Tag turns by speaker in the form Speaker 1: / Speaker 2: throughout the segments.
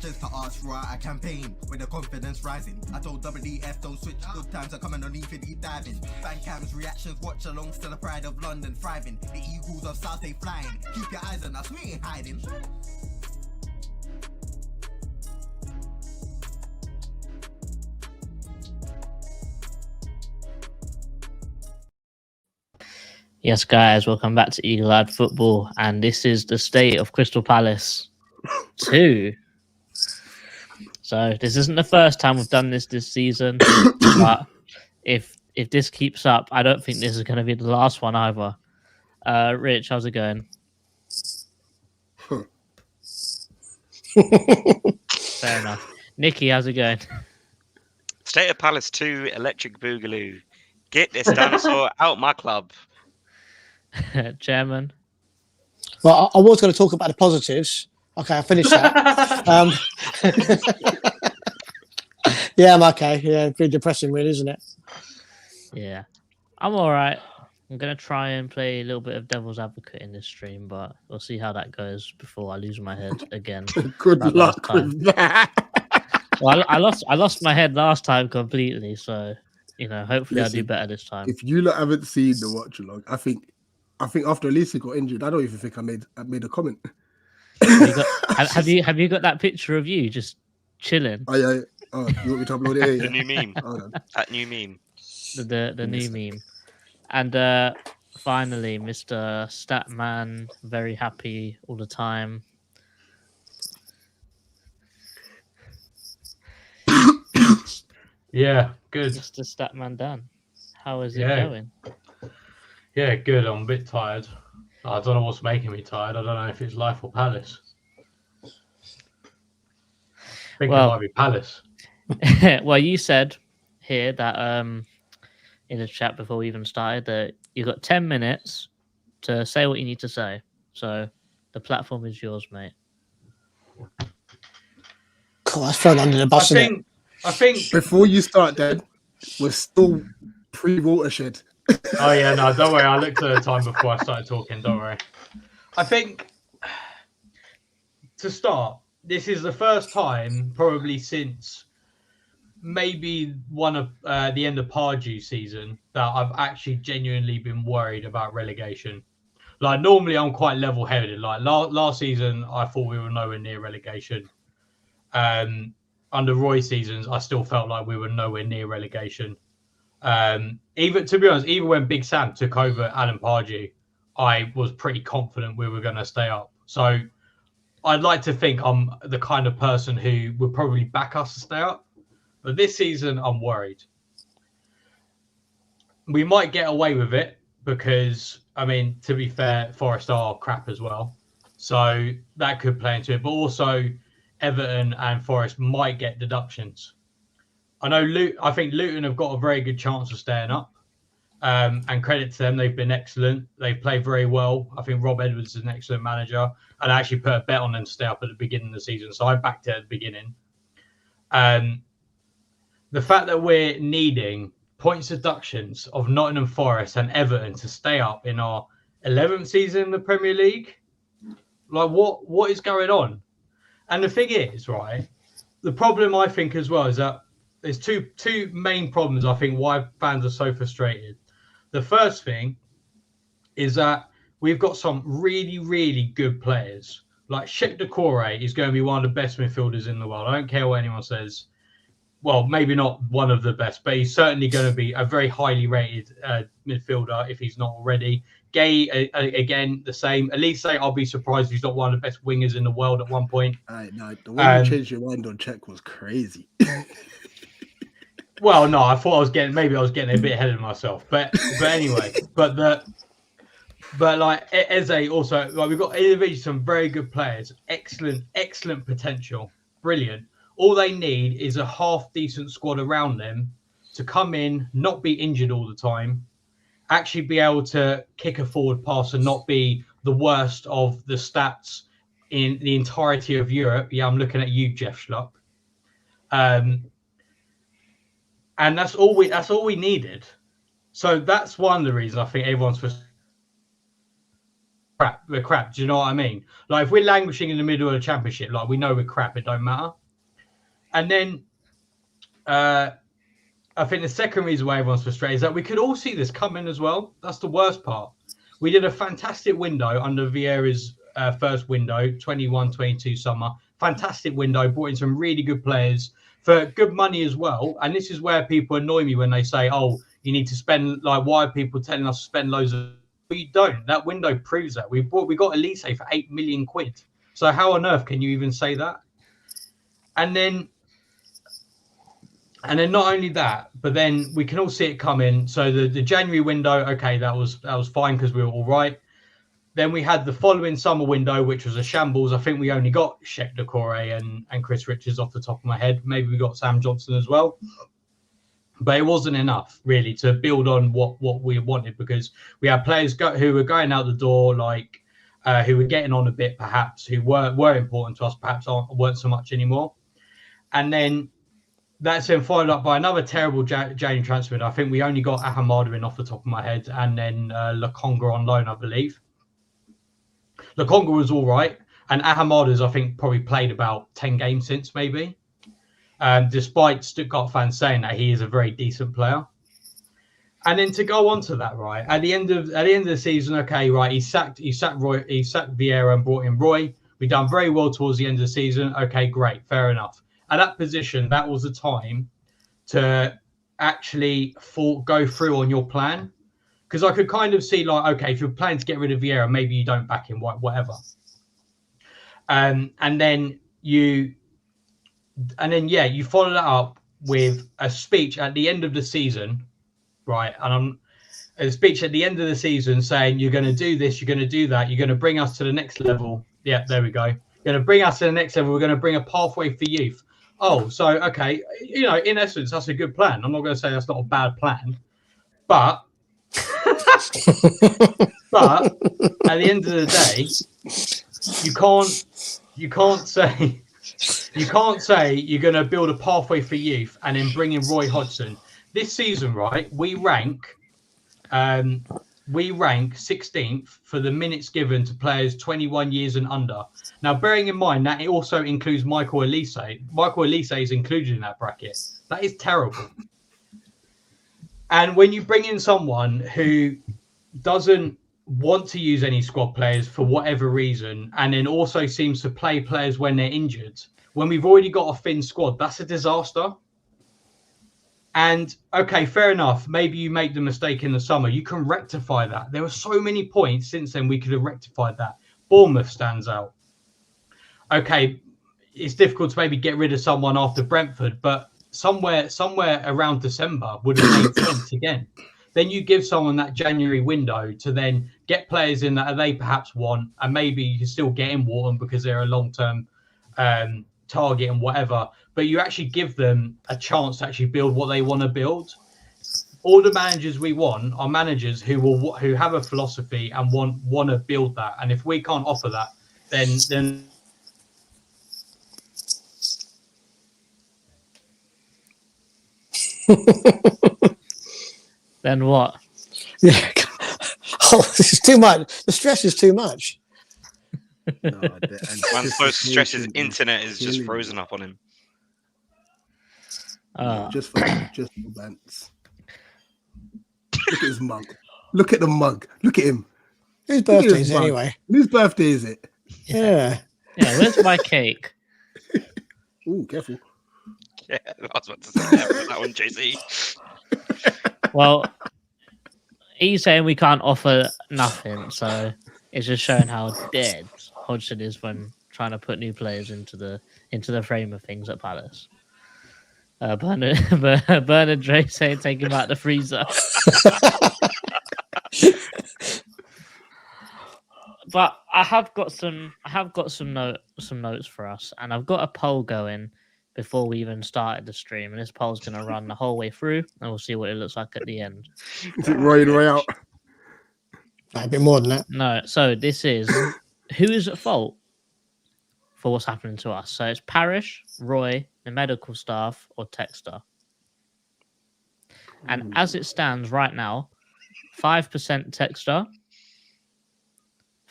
Speaker 1: fixtures to ask throughout a campaign with the confidence rising. I told WDF don't switch, good times are coming on even deep diving. Fan cams, reactions, watch alongs to the pride of London thriving. The Eagles of South they flying. Keep your eyes on us, we ain't hiding.
Speaker 2: Yes, guys, welcome back to Eagle Eyed Football, and this is the state of Crystal Palace 2. So this isn't the first time we've done this season, but if this keeps up, I don't think this is going to be the last one either. Rich, how's it going? Fair enough. Nikki, how's it going?
Speaker 3: State of Palace 2, Electric Boogaloo. Get this dinosaur out my club.
Speaker 2: Chairman.
Speaker 4: Well, I was going to talk about the positives. Okay, I finished that. Yeah, I'm okay. Yeah, pretty depressing, really, isn't it?
Speaker 2: Yeah, I'm all right. I'm going to try and play a little bit of devil's advocate in this stream, but we'll see how that goes before I lose my head again.
Speaker 5: Good luck with that.
Speaker 2: Well, I lost my head last time completely, so hopefully I'll do better this time.
Speaker 5: If you lot haven't seen the watch along, I think after Elisa got injured, I don't even think I made a comment.
Speaker 2: Have you got that picture of you just chilling?
Speaker 5: Oh yeah. Oh, you want me to upload it?
Speaker 3: The new meme.
Speaker 5: Oh,
Speaker 3: that new meme.
Speaker 2: The new meme. And finally, Mr. Statman, very happy all the time.
Speaker 6: Yeah, good.
Speaker 2: Mr. Statman Dan, how is it going?
Speaker 6: Yeah, good. I'm a bit tired. I don't know what's making me tired. I don't know if it's life or Palace. I think it might be Palace.
Speaker 2: Well, you said here that in the chat before we even started that you got 10 minutes to say what you need to say. So the platform is yours, mate.
Speaker 4: Cool, that's thrown under the bus.
Speaker 6: I think
Speaker 5: before you start, Dad, we're still pre-watershed.
Speaker 6: Oh yeah, no, don't worry. I looked at the time before I started talking. Don't worry. I think to start, this is the first time probably since maybe one of the end of Pardew season that I've actually genuinely been worried about relegation. Like normally I'm quite level-headed. Like last season, I thought we were nowhere near relegation. Under Roy's seasons, I still felt like we were nowhere near relegation. Even to be honest, even when Big Sam took over Alan Pardew, I was pretty confident we were going to stay up. So I'd like to think I'm the kind of person who would probably back us to stay up. But this season, I'm worried. We might get away with it because, I mean, to be fair, Forest are crap as well. So that could play into it. But also, Everton and Forest might get deductions. I think Luton have got a very good chance of staying up. And credit to them, they've been excellent. They've played very well. I think Rob Edwards is an excellent manager. And I actually put a bet on them to stay up at the beginning of the season. So I backed it at the beginning. The fact that we're needing points deductions of Nottingham Forest and Everton to stay up in our 11th season in the Premier League, like what is going on? And the thing is, right, the problem I think as well is that there's two main problems I think why fans are so frustrated. The first thing is that we've got some really, really good players. Like Sheikh Doucouré is going to be one of the best midfielders in the world. I don't care what anyone says. Well, maybe not one of the best, but he's certainly going to be a very highly rated midfielder if he's not already. Gay, again, the same. Elise, I'll be surprised if he's not one of the best wingers in the world at one point.
Speaker 5: No, the way you changed your mind on Czech was crazy.
Speaker 6: Well, no, I thought I was getting a bit ahead of myself, but anyway, but like Eze also, like we've got individually some very good players, excellent potential, brilliant. All they need is a half decent squad around them to come in, not be injured all the time, actually be able to kick a forward pass and not be the worst of the stats in the entirety of Europe. Yeah, I'm looking at you, Jeff Schlupp. And that's all we needed. So that's one of the reasons I think everyone's crap. We're crap. Do you know what I mean? Like, if we're languishing in the middle of the championship, like, we know we're crap. It don't matter. And then I think the second reason why everyone's frustrated is that we could all see this coming as well. That's the worst part. We did a fantastic window under Vieira's first window, 21-22 summer. Fantastic window, brought in some really good players for good money as well. And this is where people annoy me when they say, oh, you need to spend, like, why are people telling us to spend loads of... But you don't. That window proves that. We got Elise for 8 million quid. So how on earth can you even say that? And then not only that, but then we can all see it coming. So the January window, okay, that was fine because we were all right. Then we had the following summer window, which was a shambles. I think we only got Sheck Decore and Chris Richards off the top of my head. Maybe we got Sam Johnson as well. But it wasn't enough, really, to build on what we wanted, because we had players who were going out the door, like who were getting on a bit, perhaps, who were important to us, perhaps weren't so much anymore. And then that's then followed up by another terrible January transfer. I think we only got Ahamada in off the top of my head, and then Lakonga on loan, I believe. Lakonga was all right, and Ahamada's, I think, probably played about 10 games since, maybe. Despite Stuttgart fans saying that he is a very decent player. And then to go on to that, right, at the end of the season, okay, right, he sacked Vieira and brought in Roy. We done very well towards the end of the season. Okay, great, fair enough. At that position, that was the time to actually go through on your plan. Because I could kind of see, like, okay, if you're planning to get rid of Vieira, maybe you don't back him, whatever. And then you follow that up with a speech at the end of the season, right? And a speech at the end of the season saying, you're going to do this, you're going to do that, you're going to bring us to the next level. Yeah, there we go. You're going to bring us to the next level. We're going to bring a pathway for youth. Oh, so, okay, in essence, that's a good plan. I'm not going to say that's not a bad plan, but at the end of the day, you can't say you're going to build a pathway for youth and then bring in Roy Hodgson. This season, right, we rank 16th for the minutes given to players 21 years and under. Now, bearing in mind that it also includes Michael Elise. Michael Elise is included in that bracket. That is terrible. And when you bring in someone who doesn't want to use any squad players for whatever reason, and then also seems to play players when they're injured, when we've already got a thin squad, that's a disaster. And okay, fair enough. Maybe you make the mistake in the summer. You can rectify that. There were so many points since then we could have rectified that. Bournemouth stands out. Okay, it's difficult to maybe get rid of someone after Brentford, but somewhere around December would have made sense again. Then you give someone that January window to then get players in that they perhaps want, and maybe you can still get in Wharton because they're a long-term target and whatever, but you actually give them a chance to actually build what they want to build. All the managers we want are managers who have a philosophy and want to build that. And if we can't offer that, then
Speaker 2: Then what?
Speaker 4: Yeah. Oh, this is too much. The stress is too much.
Speaker 3: Man's supposed to stress his internet is just frozen up on him.
Speaker 5: Just for Bants. Look at his mug. Look at the mug. Look at him.
Speaker 4: Whose birthday is it anyway?
Speaker 5: Whose birthday is it?
Speaker 4: Yeah.
Speaker 2: Yeah, where's my cake?
Speaker 5: Ooh, careful.
Speaker 3: Yeah, I was about to say that one, JC.
Speaker 2: Well, he's saying we can't offer nothing, so it's just showing how dead Hodgson is when trying to put new players into the frame of things at Palace. Bernard Dre saying take him out the freezer. But I have got some notes for us, and I've got a poll going before we even started the stream, and this poll's going to run the whole way through, and we'll see what it looks like at the end.
Speaker 5: Is it Roy out?
Speaker 4: A bit more than that.
Speaker 2: No, so this is who is at fault for what's happening to us. So it's Parish, Roy, the medical staff, or Texter. And as it stands right now, 5% Texter,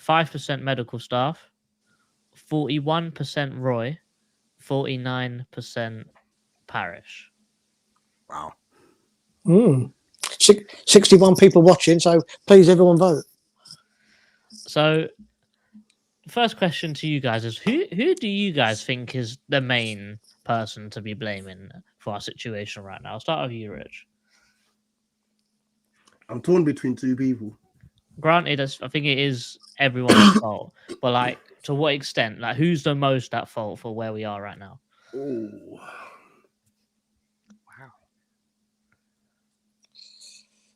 Speaker 2: 5% medical staff, 41% Roy, 49% Parish.
Speaker 5: Wow.
Speaker 4: 61 people watching, so please everyone vote.
Speaker 2: So, first question to you guys is who do you guys think is the main person to be blaming for our situation right now? I'll start with you, Rich.
Speaker 5: I'm torn between two people.
Speaker 2: Granted, I think it is everyone's fault, but like to what extent? Like, who's the most at fault for where we are right now?
Speaker 5: Oh.
Speaker 3: Wow.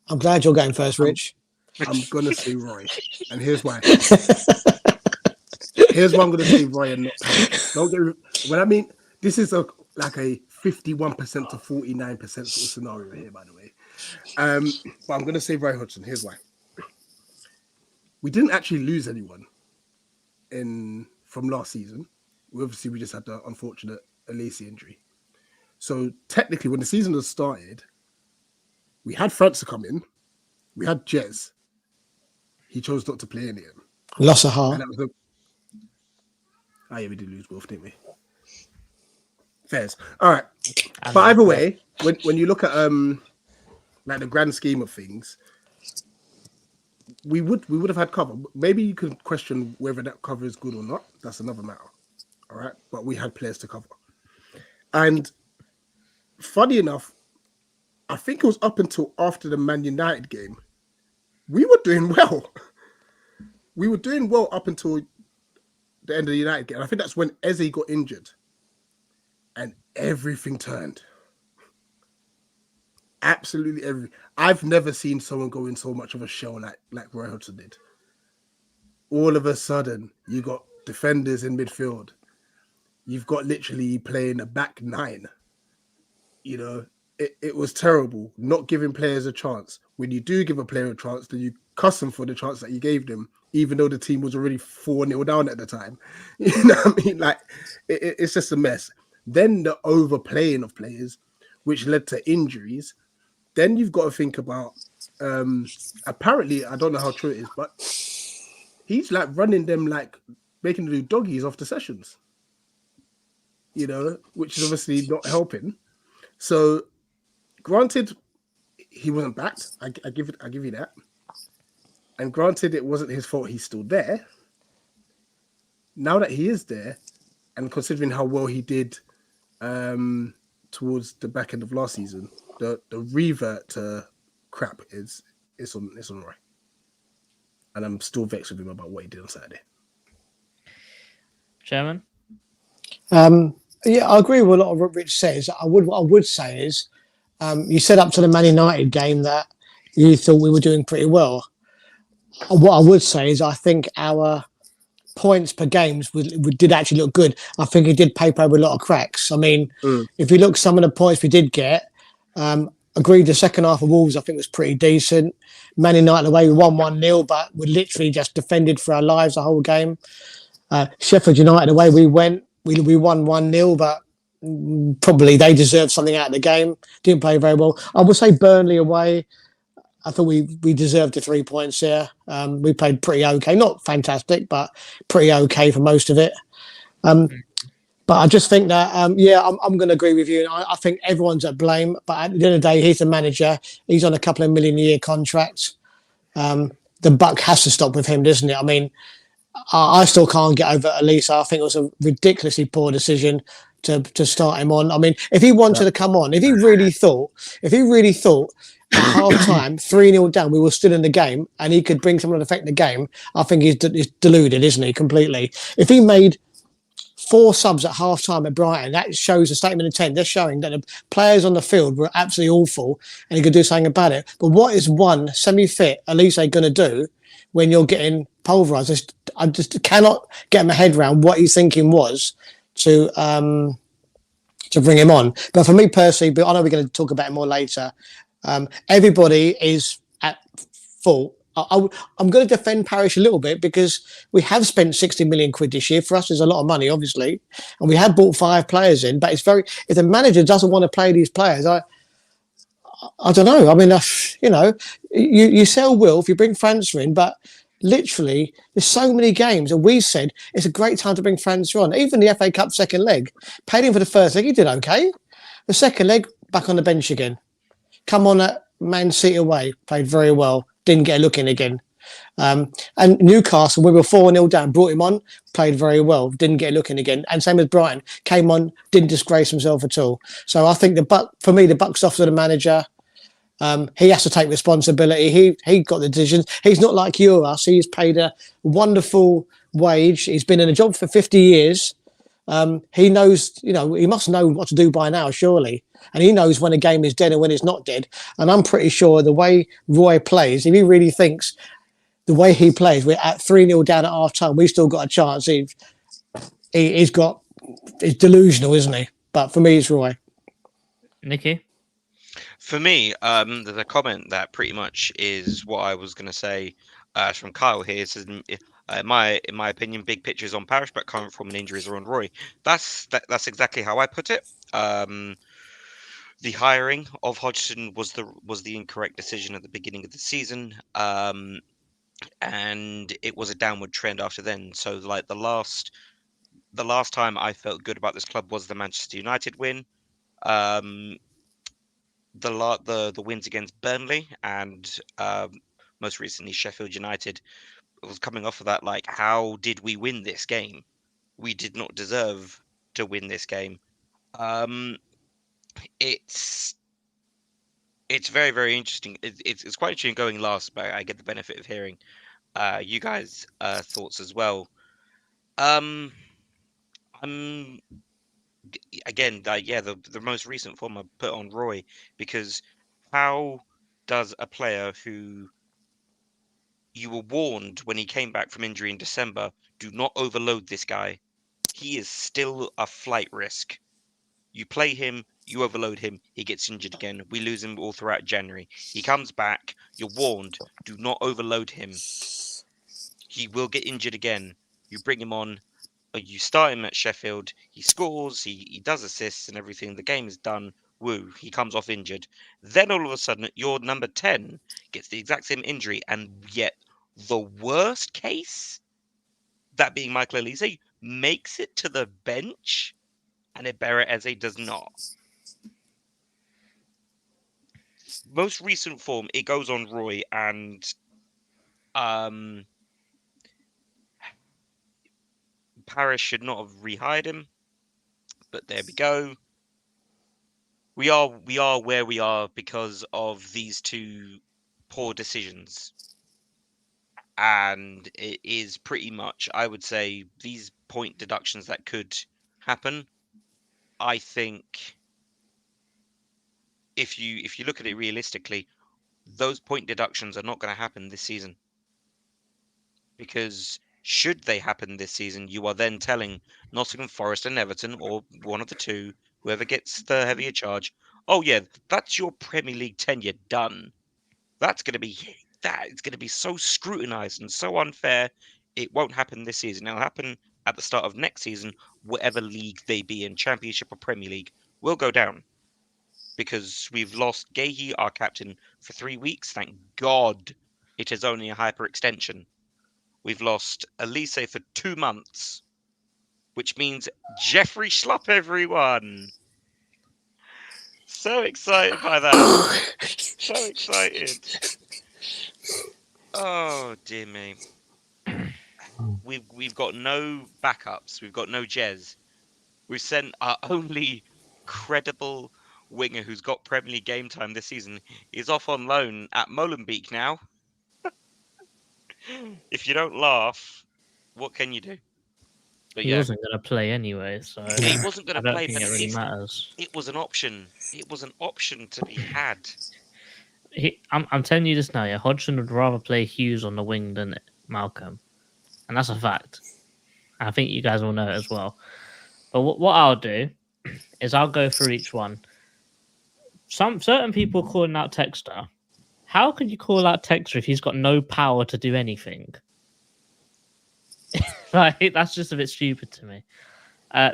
Speaker 4: I'm glad you're going first, Rich.
Speaker 5: I'm gonna say Roy, and here's why. Here's why I'm gonna say Roy and not. Don't get. When I mean this is like a 51% to 49% sort of scenario here, by the way. But I'm gonna say Roy Hodgson. Here's why. We didn't actually lose anyone from last season. We just had the unfortunate Alesi injury. So technically, when the season has started, we had France to come in. We had Jez. He chose not to play any of them.
Speaker 4: Loss of heart.
Speaker 5: Oh yeah, we did lose Wolf, didn't we? Fairs. All right. But either way, when you look at like the grand scheme of things, we would have had cover. Maybe you could question whether that cover is good or not. That's another matter. All right. But we had players to cover. And funny enough, I think it was up until after the Man United game, we were doing well. We were doing well up until the end of the United game. I think that's when Eze got injured. And everything turned. Absolutely everything. I've never seen someone go in so much of a shell like Roy Hodgson did. All of a sudden, you got defenders in midfield. You've got literally playing a back nine. You know, it was terrible not giving players a chance. When you do give a player a chance, then you cuss them for the chance that you gave them, even though the team was already 4-0 down at the time. You know what I mean? Like, it's just a mess. Then the overplaying of players, which led to injuries. Then you've got to think about, apparently, I don't know how true it is, but he's like running them, like making them do doggies after sessions, you know, which is obviously not helping. So granted, he wasn't backed. I give you that. And granted, it wasn't his fault. He's still there. Now that he is there, and considering how well he did towards the back end of last season, the revert to crap is on Roy. And I'm still vexed with him about what he did on Saturday.
Speaker 2: Chairman?
Speaker 4: Yeah, I agree with a lot of what Rich says. What I would say is, you said up to the Man United game that you thought we were doing pretty well. What I would say is I think our points per games we did actually look good. I think it did paper over a lot of cracks. I mean, if you look at some of the points we did get, agreed the second half of Wolves I think was pretty decent. Man United away, we won 1-0, but we literally just defended for our lives the whole game. Sheffield United away, we won 1-0, but probably they deserved something out of the game. Didn't play very well. I would say Burnley away, I thought we deserved the 3 points there. We played pretty okay, not fantastic, but pretty okay for most of it. But I just think that, I'm going to agree with you. I think everyone's at blame, but at the end of the day, he's the manager. He's on a couple of $1 million a year contract. The buck has to stop with him, doesn't it? I mean, I still can't get over Elisa. I think it was a ridiculously poor decision to start him on. I mean, if he wanted to come on, if he really thought at half time, 3-0 down, we were still in the game and he could bring someone to affect the game, I think he's deluded, isn't he, completely? If he made 4 subs at half time at Brighton, that shows a statement of intent. They're showing that the players on the field were absolutely awful and he could do something about it. But what is one semi-fit Elise going to do when you're getting pulverised? I just cannot get my head around what his thinking was to bring him on. But for me personally, but I know we're going to talk about it more later, everybody is at fault. I'm going to defend Parish a little bit because we have spent 60 million quid this year. For us, there's a lot of money, obviously, and we have bought 5 players in. But if the manager doesn't want to play these players, I don't know. I mean, you know, you sell Wilf, you bring França in, but literally, there's so many games, and we said it's a great time to bring Francis on. Even the FA Cup second leg, paid him for the first leg, he did okay. The second leg, back on the bench again. Come on at Man City away, played very well, didn't get a look in again. And Newcastle, we were 4-0 down, brought him on, played very well, didn't get a look in again. And same as Brighton, came on, didn't disgrace himself at all. So I think for me, the buck's off to the manager. He has to take responsibility. He got the decisions. He's not like you or us. He's paid a wonderful wage. He's been in a job for 50 years. He knows, he must know what to do by now, surely. And he knows when a game is dead and when it's not dead. And I'm pretty sure the way Roy plays, if he really thinks the way he plays, we're at 3-0 down at half time, we've still got a chance. He's delusional, isn't he? But for me, it's Roy.
Speaker 2: Nikki?
Speaker 3: For me, there's a comment that pretty much is what I was going to say from Kyle here. It says, in my opinion, big pictures on Parish, but current form and injuries are on Roy. That's exactly how I put it. The hiring of Hodgson was the incorrect decision at the beginning of the season, and it was a downward trend after then. So, like the last time I felt good about this club was the Manchester United win. The wins against Burnley and most recently Sheffield United was coming off of that. Like, how did we win this game? We did not deserve to win this game. It's very, very interesting. It's quite interesting going last, but I get the benefit of hearing you guys' thoughts as well. I'm again, the most recent form I put on Roy, because how does a player who you were warned when he came back from injury in December, do not overload this guy? He is still a flight risk. You play him, you overload him, he gets injured again. We lose him all throughout January. He comes back, you're warned, do not overload him. He will get injured again. You bring him on, you start him at Sheffield, he scores, he does assists and everything, the game is done, woo, he comes off injured. Then all of a sudden, your number 10 gets the exact same injury, and yet the worst case, that being Michael Elise, makes it to the bench, and Ebere Eze does not. Most recent form, it goes on Roy, and Paris should not have rehired him, but there we go. We are where we are because of these two poor decisions, and it is pretty much, I would say, these point deductions that could happen. I think if you look at it realistically, those point deductions are not going to happen this season, because should they happen this season, you are then telling Nottingham Forest and Everton, or one of the two, whoever gets the heavier charge, oh yeah, that's your Premier League tenure done. It's going to be so scrutinised and so unfair. It won't happen this season. It'll happen at the start of next season, whatever league they be in, Championship or Premier League, will go down. Because we've lost Gahey, our captain, for 3 weeks. Thank God it is only a hyperextension. We've lost Elise for 2 months, which means Jeffrey Schlupp, everyone. So excited by that. So excited. Oh, dear me. We've got no backups. We've got no Jez. We've sent our only credible winger who's got Premier League game time this season. He's off on loan at Molenbeek now. If you don't laugh, what can you do? But
Speaker 2: He wasn't going to play anyway, so
Speaker 3: he wasn't going
Speaker 2: I
Speaker 3: to
Speaker 2: don't
Speaker 3: play,
Speaker 2: think
Speaker 3: but
Speaker 2: it really matters.
Speaker 3: it was an option. It was an option to be had.
Speaker 2: I'm telling you this now, yeah. Hodgson would rather play Hughes on the wing than Malcolm, and that's a fact. I think you guys will know it as well. But what I'll do is I'll go through each one. Certain people calling out Texter. How could you call out Texter if he's got no power to do anything? Like, that's just a bit stupid to me.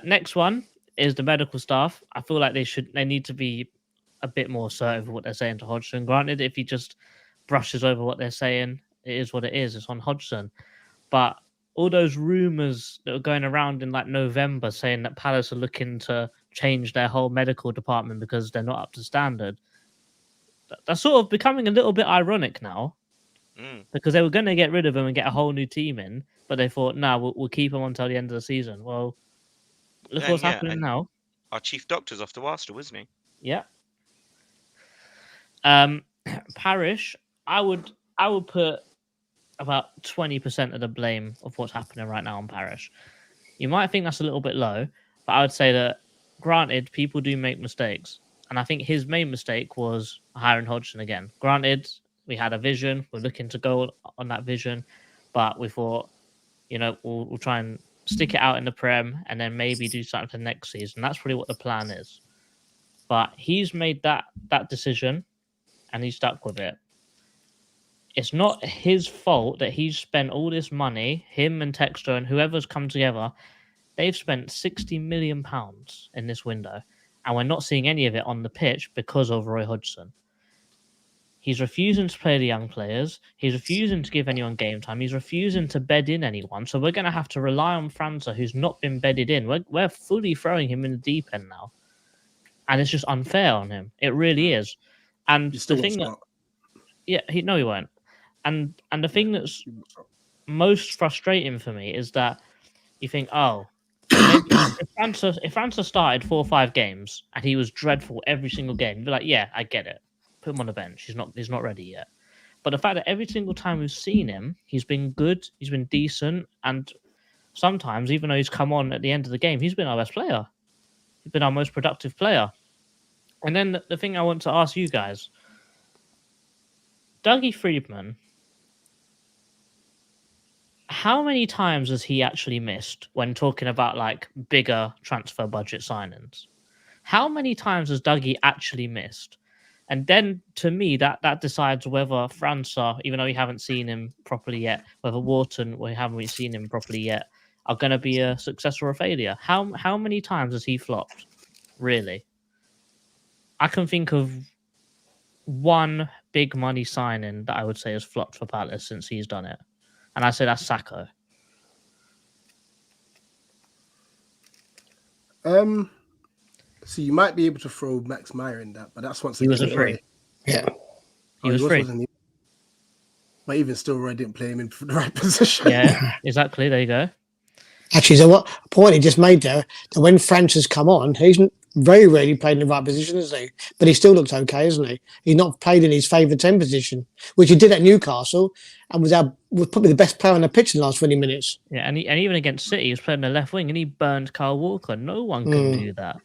Speaker 2: Next one is the medical staff. I feel like they need to be a bit more assertive with what they're saying to Hodgson. Granted, if he just brushes over what they're saying, it is what it is. It's on Hodgson. But all those rumours that were going around in like November saying that Palace are looking to change their whole medical department because they're not up to standard, that's sort of becoming a little bit ironic now, because they were going to get rid of him and get a whole new team in, but they thought, no, we'll keep him until the end of the season. Well, look what's happening
Speaker 3: and
Speaker 2: now.
Speaker 3: our chief doctor's off to Arsenal, isn't he?
Speaker 2: Yeah. Parish, I would put about 20% of the blame of what's happening right now on Parish. You might think that's a little bit low, but I would say that, granted, people do make mistakes. And I think his main mistake was hiring Hodgson again. Granted, we had a vision. We're looking to go on that vision. But we thought, we'll try and stick it out in the Prem and then maybe do something for next season. That's really what the plan is. But he's made that decision and he's stuck with it. It's not his fault that he's spent all this money, him and Textor and whoever's come together. They've spent £60 million in this window, and we're not seeing any of it on the pitch because of Roy Hodgson. He's refusing to play the young players. He's refusing to give anyone game time. He's refusing to bed in anyone. So we're going to have to rely on França, who's not been bedded in. We're fully throwing him in the deep end now. And it's just unfair on him. It really is. And the thing that... Yeah, he won't. And the thing that's most frustrating for me is that you think, if França started 4 or 5 games and he was dreadful every single game, you'd be like, yeah, I get it. Put him on the bench. He's not ready yet. But the fact that every single time we've seen him, he's been good, he's been decent, and sometimes, even though he's come on at the end of the game, he's been our best player. He's been our most productive player. And then the thing I want to ask you guys, Dougie Freedman, how many times has he actually missed when talking about like bigger transfer budget signings? How many times has Dougie actually missed? And then to me, that decides whether França, even though we haven't seen him properly yet, whether Wharton, we haven't seen him properly yet, are going to be a success or a failure. How many times has he flopped? Really? I can think of one big money signing that I would say has flopped for Palace since he's done it. And I say that's Sacco.
Speaker 5: So you might be able to throw Max Meyer in that, but that's once
Speaker 2: he was a free.
Speaker 4: Yeah,
Speaker 2: he was free.
Speaker 5: Wasn't he? But even still, Roy didn't play him in the right position.
Speaker 2: Yeah, exactly. There you go.
Speaker 4: Actually, so what point he just made there, that when Francis has come on, he's very rarely played in the right position, isn't he? But he still looks okay, isn't he? He's not played in his favourite 10 position, which he did at Newcastle, and was probably the best player on the pitch in the last 20 minutes.
Speaker 2: Yeah, and even against City, he was playing the left wing, and he burned Kyle Walker. No one can do that.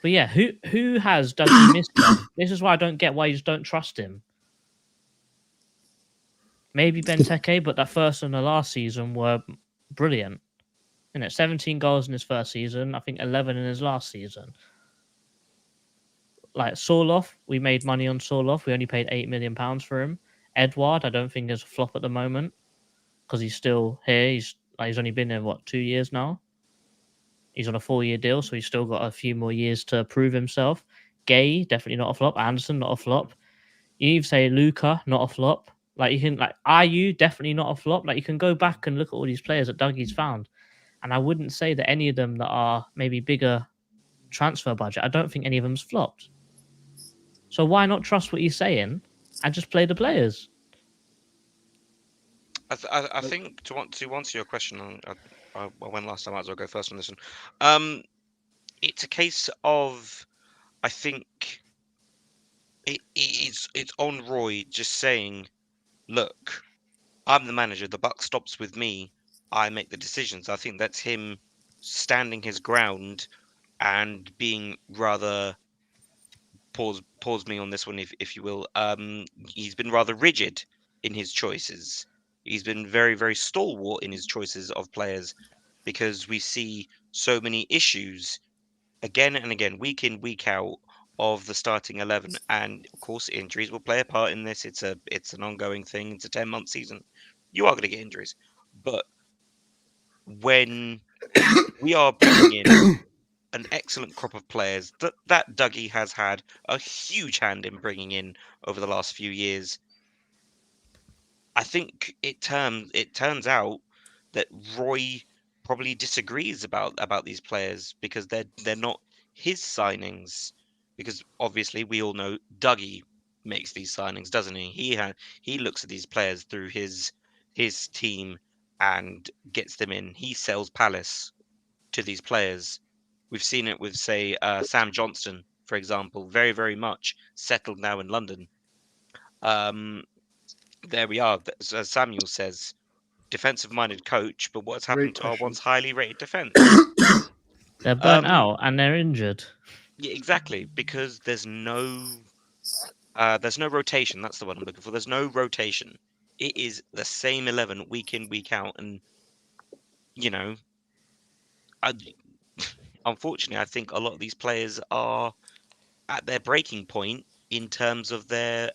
Speaker 2: But yeah, who has Dougie missed him? This is why I don't get why you just don't trust him. Maybe Benteke, but that first and the last season were brilliant. 17 goals in his first season, I think 11 in his last season. Like Sorloth, we made money on Sorloth. We only paid £8 million for him. Edouard, I don't think is a flop at the moment because he's still here. He's only been here 2 years now. He's on a 4-year deal, so he's still got a few more years to prove himself. Gay, definitely not a flop. Anderson, not a flop. You even say Luca, not a flop. Ayew, definitely not a flop. You can go back and look at all these players that Dougie's found. And I wouldn't say that any of them that are maybe bigger transfer budget, I don't think any of them's flopped. So why not trust what he's saying and just play the players?
Speaker 3: I think to answer your question, I went last time. I might as well go first on this one. It's a case of, I think it's on Roy just saying, look, I'm the manager. The buck stops with me. I make the decisions. I think that's him standing his ground and being rather pause me on this one if you will. He's been rather rigid in his choices. He's been very, very stalwart in his choices of players because we see so many issues again and again, week in, week out of the starting 11. And of course, injuries will play a part in this. It's an ongoing thing. It's a 10-month season. You are going to get injuries. But when we are bringing in an excellent crop of players that Dougie has had a huge hand in bringing in over the last few years, I think it turns out that Roy probably disagrees about these players because they're not his signings. Because obviously we all know Dougie makes these signings, doesn't he? He looks at these players through his team and gets them in. He sells Palace to these players. We've seen it with, say, Sam Johnston, for example, very, very much settled now in London. There we are. As Samuel says, defensive-minded coach, but what's happened
Speaker 5: Great
Speaker 3: to our
Speaker 5: question.
Speaker 3: once highly rated defense?
Speaker 2: They're burnt
Speaker 3: Um,
Speaker 2: out and they're injured.
Speaker 3: yeah, exactly, because there's no rotation. That's the word I'm looking for. There's no rotation. It is the same 11 week in, week out, and you know, I, unfortunately, I think a lot of these players are at their breaking point in terms of their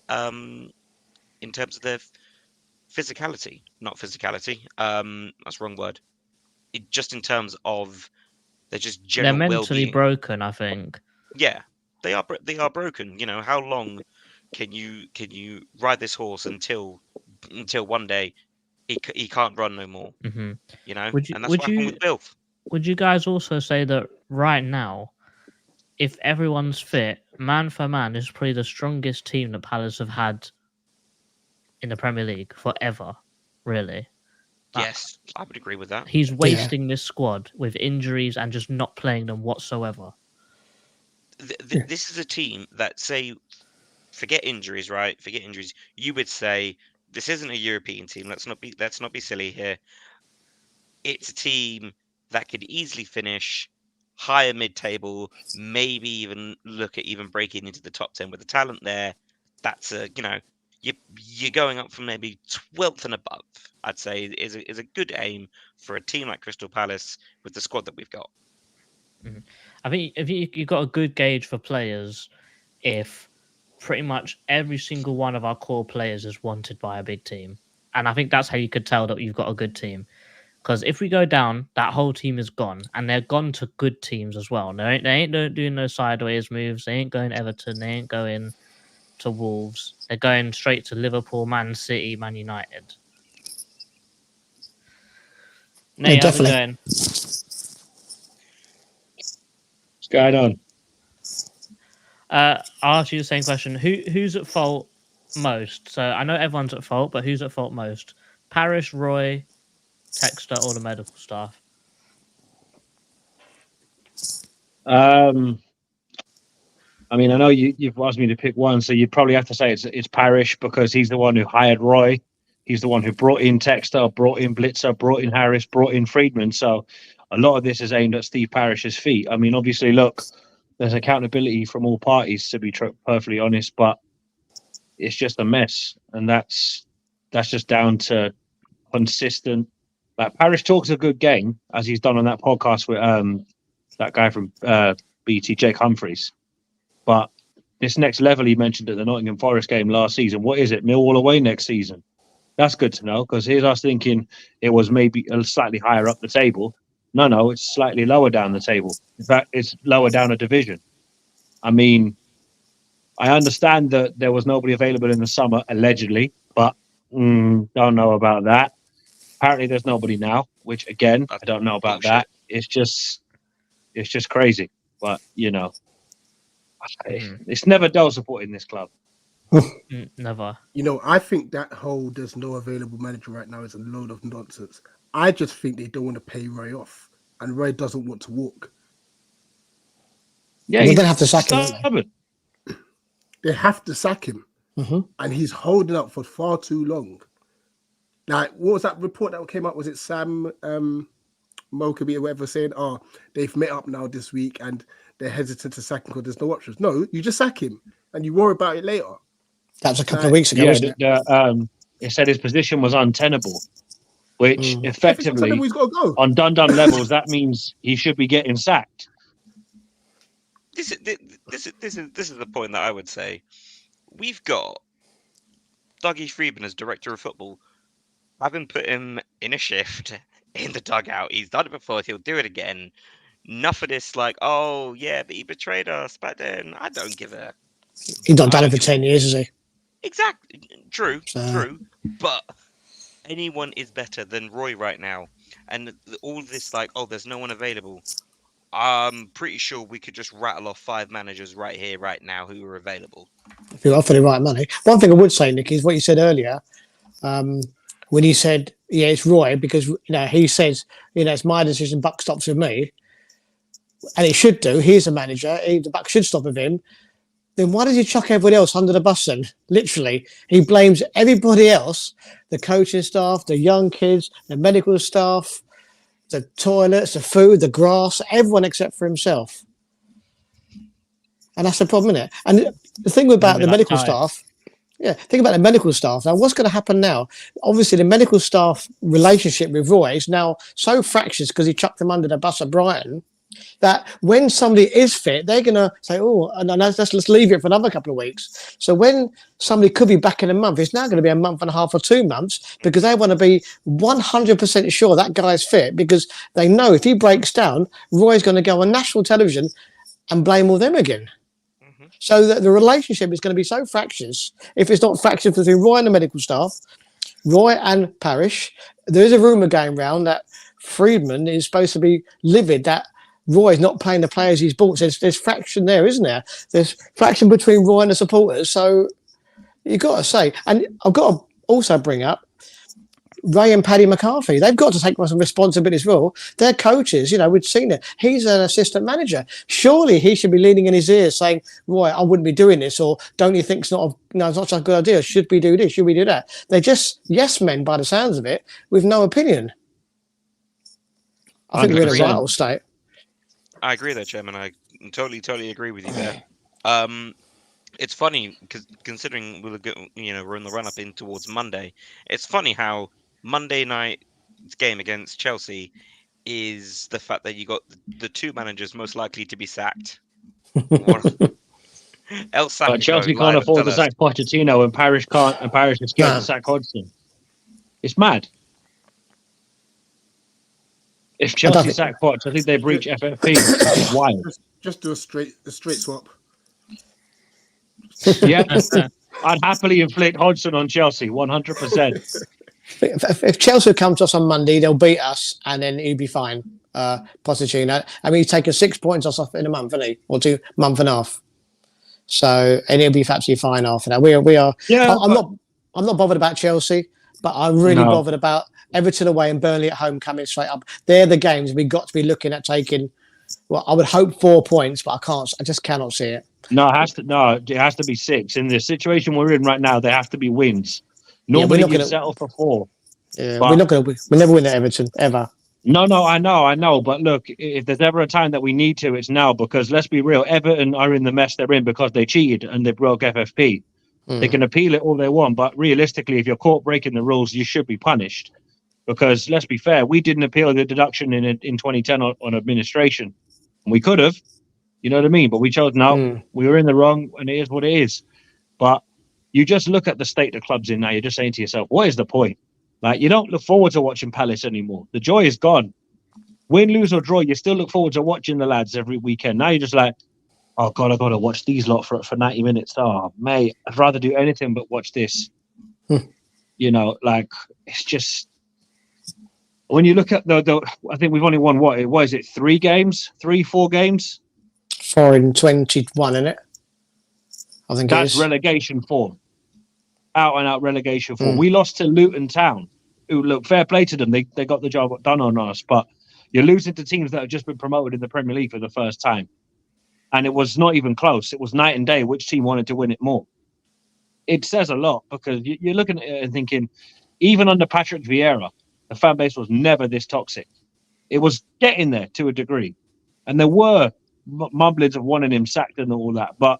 Speaker 3: physicality, not physicality. That's the wrong word. Just in terms of their just
Speaker 2: They're
Speaker 3: general
Speaker 2: mentally
Speaker 3: well-being.
Speaker 2: broken, I think.
Speaker 3: Yeah, they are broken. How long can you ride this horse until one day he can't run no more?
Speaker 2: Hmm.
Speaker 3: And that's what happened with Bill.
Speaker 2: Would you guys also say that right now, if everyone's fit, man for man, is probably the strongest team that Palace have had in the Premier League forever? Really,
Speaker 3: Yes, I would agree with that.
Speaker 2: he's wasting this squad with injuries and just not playing them whatsoever.
Speaker 3: This is a team that, say, forget injuries, right? Forget injuries. You would say this isn't a European team. Let's not be silly here. It's a team that could easily finish higher mid-table, maybe even look at even breaking into the top 10 with the talent there. That's you're going up from maybe 12th and above. I'd say is a good aim for a team like Crystal Palace with the squad that we've got.
Speaker 2: I think if you've got a good gauge for players, if pretty much every single one of our core players is wanted by a big team, and I think that's how you could tell that you've got a good team. Because if we go down, that whole team is gone, and they're gone to good teams as well. They ain't doing no sideways moves. They ain't going Everton. They ain't going to Wolves. They're going straight to Liverpool, Man City, Man United. Nate, how's it
Speaker 4: definitely.
Speaker 2: going?
Speaker 7: What's going on?
Speaker 2: I'll ask you the same question. Who's at fault most? So I know everyone's at fault, but who's at fault most? Parish, Roy, Texter, or the medical staff?
Speaker 7: I mean, I know you've asked me to pick one, so you'd probably have to say it's Parish because he's the one who hired Roy. He's the one who brought in Texter, brought in Blitzer, brought in Harris, brought in Friedman. So a lot of this is aimed at Steve Parish's feet. I mean, obviously, look, there's accountability from all parties, to be perfectly honest, but it's just a mess, and that's just down to consistent. Like Parish talks a good game, as he's done on that podcast with that guy from BT, Jake Humphreys. But this next level he mentioned at the Nottingham Forest game last season, what is it? Millwall away next season. That's good to know, because here's us thinking it was maybe slightly higher up the table. No, it's slightly lower down the table. In fact, it's lower down a division. I mean, I understand that there was nobody available in the summer, allegedly, but don't know about that. Apparently there's nobody now, which again, I don't know about that. It's just crazy. But, it's never dull supporting this club.
Speaker 2: Never.
Speaker 5: I think that whole there's no available manager right now is a load of nonsense. I just think they don't want to pay Roy off, and Roy doesn't want to walk.
Speaker 7: Yeah,
Speaker 4: they're going to have to sack him.
Speaker 5: They have to sack him, and he's holding up for far too long. Like, what was that report that came up? Was it Sam Mokaby or whatever saying, they've met up now this week and they're hesitant to sack him because there's no options? No, you just sack him and you worry about it later.
Speaker 4: That was a couple of weeks ago, wasn't it?
Speaker 7: It said his position was untenable, which effectively,
Speaker 5: he's got to go.
Speaker 7: On done levels, that means he should be getting sacked.
Speaker 3: This is the point that I would say. We've got Dougie Friedman as director of football. Having put him in a shift in the dugout, he's done it before. He'll do it again. Enough of this, like, oh yeah, but he betrayed us back then. I don't give a.
Speaker 4: He's not done it for 10 years, is he?
Speaker 3: Exactly. True. But anyone is better than Roy right now, and all this like, oh, there's no one available. I'm pretty sure we could just rattle off 5 managers right here, right now, who are available.
Speaker 4: If you offer the right money. One thing I would say, Nick, is what you said earlier. When he said, yeah, it's Roy, because he says, it's my decision, buck stops with me. And it should do. He's a manager. The buck should stop with him. Then why does he chuck everybody else under the bus then? Literally. He blames everybody else, the coaching staff, the young kids, the medical staff, the toilets, the food, the grass, everyone except for himself. And that's the problem, isn't it? And the thing about the medical staff, think about the medical staff. Now, what's going to happen now? Obviously, the medical staff relationship with Roy is now so fractious because he chucked them under the bus at Brighton that when somebody is fit, they're going to say, oh, and let's leave it for another couple of weeks. So when somebody could be back in a month, it's now going to be a month and a half or 2 months because they want to be 100% sure that guy's fit because they know if he breaks down, Roy's going to go on national television and blame all them again. So that the relationship is going to be so fractious. If it's not fractious between Roy and the medical staff, Roy and Parish, there is a rumour going round that Friedman is supposed to be livid that Roy's not playing the players he's bought. There's fraction there, isn't there? There's fraction between Roy and the supporters. So you've got to say, and I've got to also bring up Ray and Paddy McCarthy. They've got to take some responsibility as well. They're coaches, we've seen it. He's an assistant manager. Surely he should be leaning in his ears saying, Roy, I wouldn't be doing this, or don't you think it's not such a good idea? Should we do this? Should we do that? They're just yes men by the sounds of it, with no opinion. I think we're in a vital state.
Speaker 3: I agree there, Chairman. I totally agree with you there. It's funny because considering we're in the run up in towards Monday. It's funny how Monday night's game against Chelsea is the fact that you got the 2 managers most likely to be sacked.
Speaker 7: Chelsea can't afford to sack Pochettino, and Parish can't, and Parish is scared to sack Hodgson. It's mad. If Chelsea sack Poch, I think they breach FFP. It's wild.
Speaker 5: Just do a straight swap.
Speaker 7: Yeah, I'd happily inflict Hodgson on Chelsea, 100%.
Speaker 4: If Chelsea come to us on Monday, they'll beat us, and then he'd be fine. Pochettino. I mean, he's taken 6 points off in a month, hasn't he? Or 2 month and a half. So, and he'll be absolutely fine after that. We are. Yeah, I'm not bothered about Chelsea, but I'm really bothered about Everton away and Burnley at home coming straight up. They're the games we've got to be looking at taking. Well, I would hope 4 points, but I just cannot see it.
Speaker 7: It has to be 6. In the situation we're in right now, there have to be wins. Normally you settle for 4.
Speaker 4: Yeah, we'll never win at Everton, ever.
Speaker 7: No, I know. But look, if there's ever a time that we need to, it's now, because let's be real, Everton are in the mess they're in because they cheated and they broke FFP. They can appeal it all they want, but realistically, if you're caught breaking the rules, you should be punished. Because let's be fair, we didn't appeal the deduction in 2010 on administration. And we could have, you know what I mean? But we chose we were in the wrong, and it is what it is. But you just look at the state the club's in now, you're just saying to yourself, what is the point? Like, you don't look forward to watching Palace anymore. The joy is gone. Win, lose or draw, you still look forward to watching the lads every weekend. Now you're just like, oh God, I've got to watch these lot for 90 minutes. Oh, mate, I'd rather do anything but watch this. It's just... When you look at I think we've only won, what is it, 3 games? 4 games?
Speaker 4: 4 in 21, isn't it? I think
Speaker 7: that's relegation form. Out and out relegation form. We lost to Luton Town, who, look, fair play to them. They got the job done on us, but you're losing to teams that have just been promoted in the Premier League for the first time. And it was not even close. It was night and day which team wanted to win it more. It says a lot, because you're looking at it and thinking, even under Patrick Vieira, the fan base was never this toxic. It was getting there to a degree. And there were mumblings of wanting him sacked and all that. But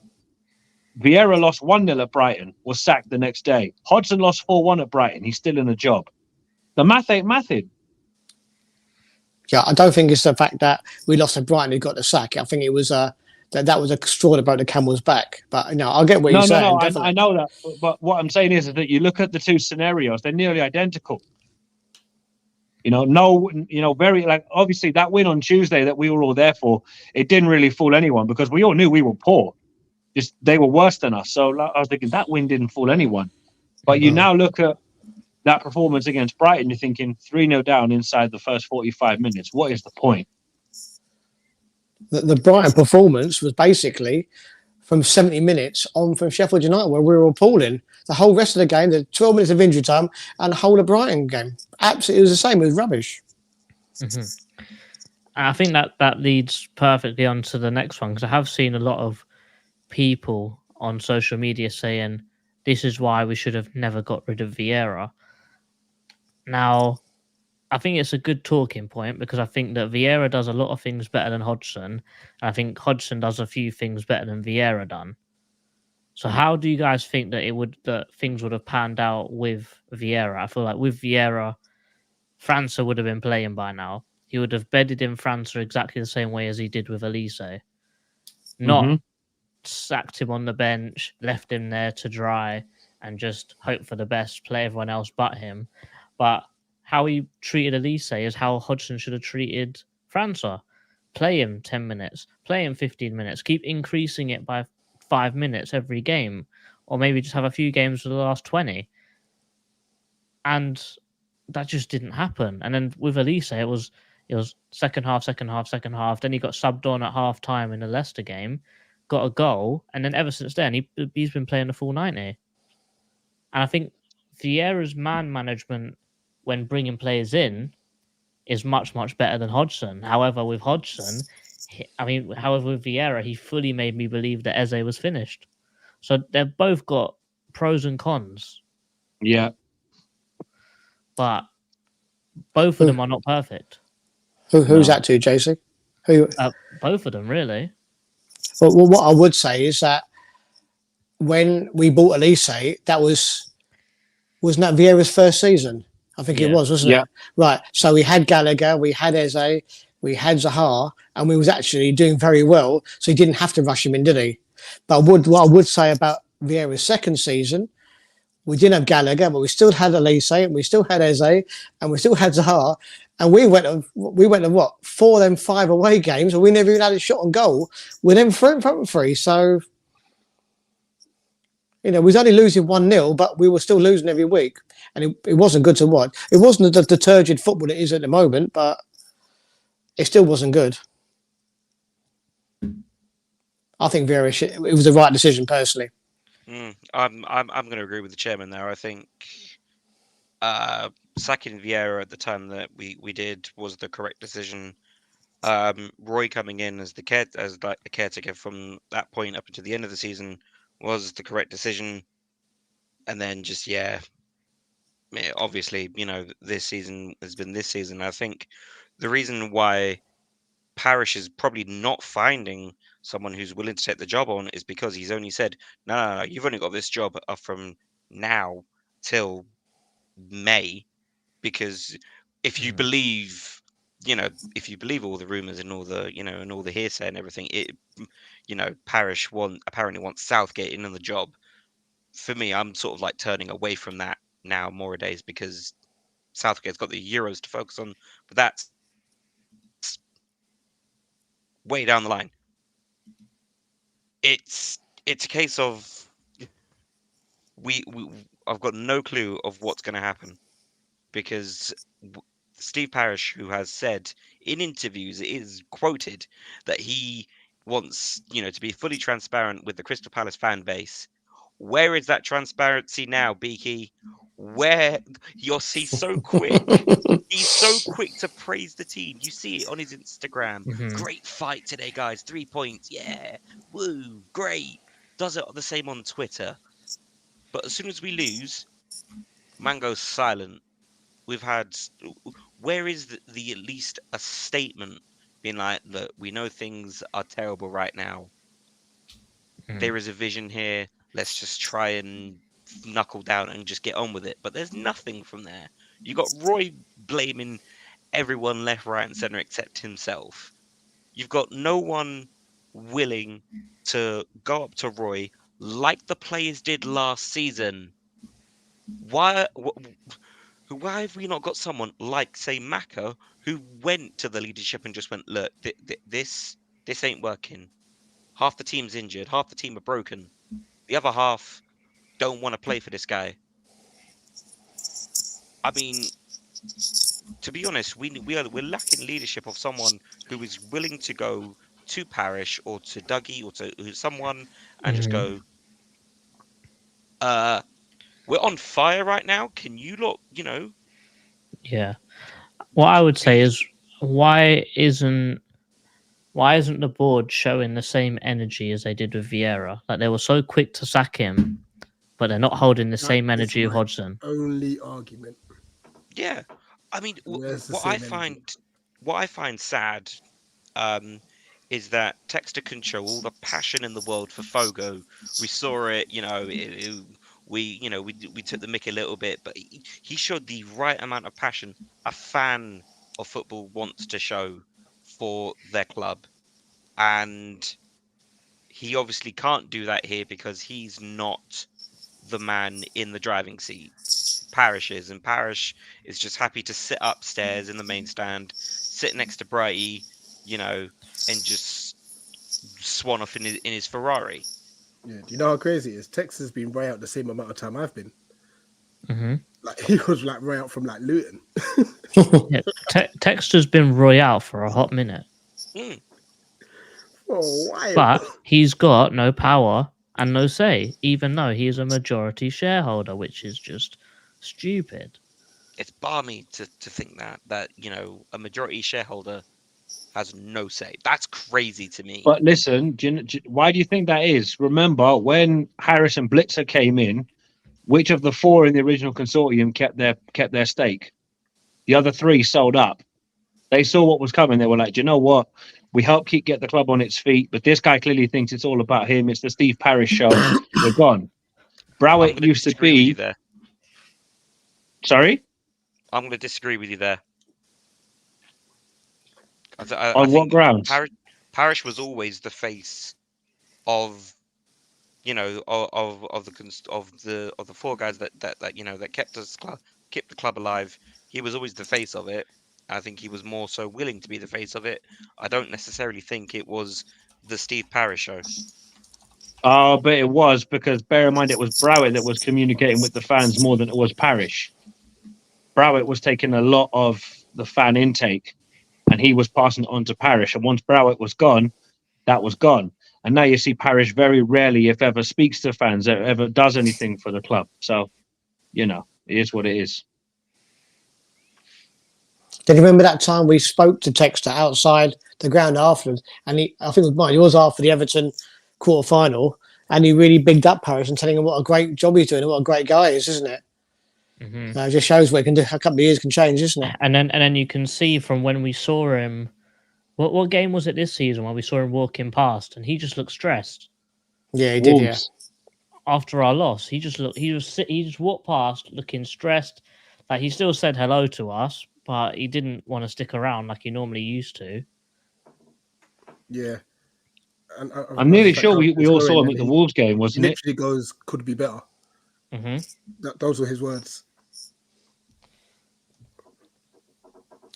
Speaker 7: Vieira lost 1-0 at Brighton, was sacked the next day. Hodgson lost 4-1 at Brighton. He's still in the job. The math ain't mathing.
Speaker 4: Yeah, I don't think it's the fact that we lost at Brighton who got the sack. I think it was that was a straw that broke the camel's back. But I'll get what you're saying.
Speaker 7: No, I know that. But what I'm saying is that you look at the 2 scenarios, they're nearly identical. Very, like, obviously that win on Tuesday that we were all there for, it didn't really fool anyone because we all knew we were poor. Just they were worse than us. So I was thinking that win didn't fool anyone. But you now look at that performance against Brighton, you're thinking 3-0 down inside the first 45 minutes. What is the point?
Speaker 4: The Brighton performance was basically from 70 minutes on from Sheffield United, where we were appalling. The whole rest of the game, the 12 minutes of injury time, and the whole of Brighton game. Absolutely, it was the same. It was rubbish.
Speaker 2: Mm-hmm. I think that leads perfectly on to the next one, because I have seen a lot of people on social media saying this is why we should have never got rid of Vieira. Now, I think it's a good talking point, because I think that Vieira does a lot of things better than Hodgson, and I think Hodgson does a few things better than Vieira done. So how do you guys think that things would have panned out with Vieira? I feel like with Vieira, França would have been playing by now. He would have bedded in França exactly the same way as he did with Elise. Not sacked him on the bench, left him there to dry, and just hope for the best, play everyone else but him. But how he treated Elise is how Hodgson should have treated França. Play him 10 minutes, play him 15 minutes, keep increasing it by 5 minutes every game, or maybe just have a few games for the last 20. And that just didn't happen. And then with Elise, it was second half. Then he got subbed on at half time in the Leicester game, got a goal, and then ever since then he's been playing the full 90. And I think Vieira's man management when bringing players in is much, much better than Hodgson. However, with Hodgson, with Vieira, he fully made me believe that Eze was finished. So they've both got pros and cons.
Speaker 7: Yeah.
Speaker 2: But both of them are not perfect.
Speaker 4: Who's that to, JC?
Speaker 2: Both of them, really.
Speaker 4: Well, what I would say is that when we bought Elise, that wasn't that Vieira's first season? I think it was, wasn't it? Right. So we had Gallagher, we had Eze, we had Zaha, and we was actually doing very well. So he didn't have to rush him in, did he? But what I would say about Vieira's second season, we didn't have Gallagher, but we still had Elise, and we still had Eze, and we still had Zaha, and we went to what, 4 of them 5 away games, and we never even had a shot on goal with them front three. So, we was only losing 1-0, but we were still losing every week, and it wasn't good to watch. It wasn't the turgid football it is at the moment, but it still wasn't good. I think Vieira, it was the right decision personally.
Speaker 3: I'm going to agree with the chairman there. I think sacking Vieira at the time that we did was the correct decision. Roy coming in as the caretaker from that point up until the end of the season was the correct decision. And then just obviously, this season has been this season. I think the reason why Parish is probably not finding someone who's willing to take the job on is because he's only said, no, you've only got this job from now till May, because if you believe, if you believe all the rumors and all the, and all the hearsay and everything, Parish apparently wants Southgate in on the job. For me, I'm sort of like turning away from that now nowadays, because Southgate's got the Euros to focus on, but that's way down the line. It's a case of I've got no clue of what's going to happen, because Steve Parish, who has said in interviews, it is quoted that he wants to be fully transparent with the Crystal Palace fan base. Where is that transparency now, Beaky? Where he's so quick. He's so quick to praise the team. You see it on his Instagram. Great fight today, guys. 3 points. Yeah. Woo. Great. Does it the same on Twitter. But as soon as we lose, man goes silent. We've had... Where is the at least a statement being like, look, we know things are terrible right now. There is a vision here. Let's just try and knuckle down and just get on with it. But there's nothing from there. You got Roy blaming everyone left, right, and centre except himself. You've got no one willing to go up to Roy like the players did last season. Why have we not got someone like, say, Maka, who went to the leadership and just went, look, this ain't working. Half the team's injured. Half the team are broken. The other half don't want to play for this guy. I mean, to be honest, we're lacking leadership of someone who is willing to go to Parish or to Dougie or to someone and just go, we're on fire right now. Can you look,
Speaker 2: Yeah. What I would say is, why isn't the board showing the same energy as they did with Vieira? Like, they were so quick to sack him, but they're not holding the
Speaker 5: That
Speaker 2: same
Speaker 5: is
Speaker 2: energy of
Speaker 5: my
Speaker 2: Hodgson.
Speaker 5: only argument.
Speaker 3: yeah. I mean,
Speaker 5: Where's the
Speaker 3: what
Speaker 5: same
Speaker 3: I
Speaker 5: energy?
Speaker 3: find sad, is that Texter can show all the passion in the world for Fogo. We saw it, we took the mick a little bit, but he showed the right amount of passion a fan of football wants to show for their club, and he obviously can't do that here because he's not the man in the driving seat. Parish is, and Parish is just happy to sit upstairs in the main stand, sit next to Brighty, and just swan off in his Ferrari.
Speaker 5: Yeah, do you know how crazy it is? Tex has been right out the same amount of time I've been.
Speaker 2: Mm-hmm.
Speaker 5: Like, he was like right out from like Luton.
Speaker 2: Yeah, Texter's been Royale for a hot minute,
Speaker 5: Oh, why?
Speaker 2: but he's got no power and no say, even though he is a majority shareholder, which is just stupid.
Speaker 3: It's balmy to think that a majority shareholder has no say. That's crazy to me.
Speaker 7: But listen, why do you think that is? Remember when Harris and Blitzer came in, which of the four in the original consortium kept their stake? The other three sold up. They saw what was coming. They were like, do you know what? We help get the club on its feet, but this guy clearly thinks it's all about him. It's the Steve Parish show. We're gone. Browett used to
Speaker 3: disagree with you
Speaker 7: be.
Speaker 3: there.
Speaker 7: Sorry?
Speaker 3: I'm going to disagree with you there.
Speaker 7: On what grounds?
Speaker 3: Parish was always the face of of the four guys that kept the club alive. He was always the face of it. I think he was more so willing to be the face of it. I don't necessarily think it was the Steve Parish show.
Speaker 7: Oh, but it was, because bear in mind it was Browett that was communicating with the fans more than it was Parish. Browett was taking a lot of the fan intake and he was passing it on to Parish. And once Browett was gone, that was gone. And now you see Parish very rarely, if ever, speaks to fans, ever does anything for the club. So, it is what it is.
Speaker 4: Did you remember that time we spoke to Texter outside the ground afterwards? And I think it was mine. It was after the Everton quarter final, and he really bigged up Parish and telling him what a great job he's doing and what a great guy he is, isn't it?
Speaker 2: Mm-hmm.
Speaker 4: It just shows what he can do. A couple of years can change, isn't it?
Speaker 2: And then you can see from when we saw him. What game was it this season when we saw him walking past and he just looked stressed?
Speaker 4: Yeah, he did. Yeah.
Speaker 2: After our loss, he just walked past looking stressed. Like, he still said hello to us, but he didn't want to stick around like he normally used to.
Speaker 5: Yeah. And
Speaker 7: I'm nearly sure we all saw him at the Wolves game, wasn't it?
Speaker 5: Literally goes, could be better.
Speaker 2: Mm-hmm.
Speaker 5: Those were his words.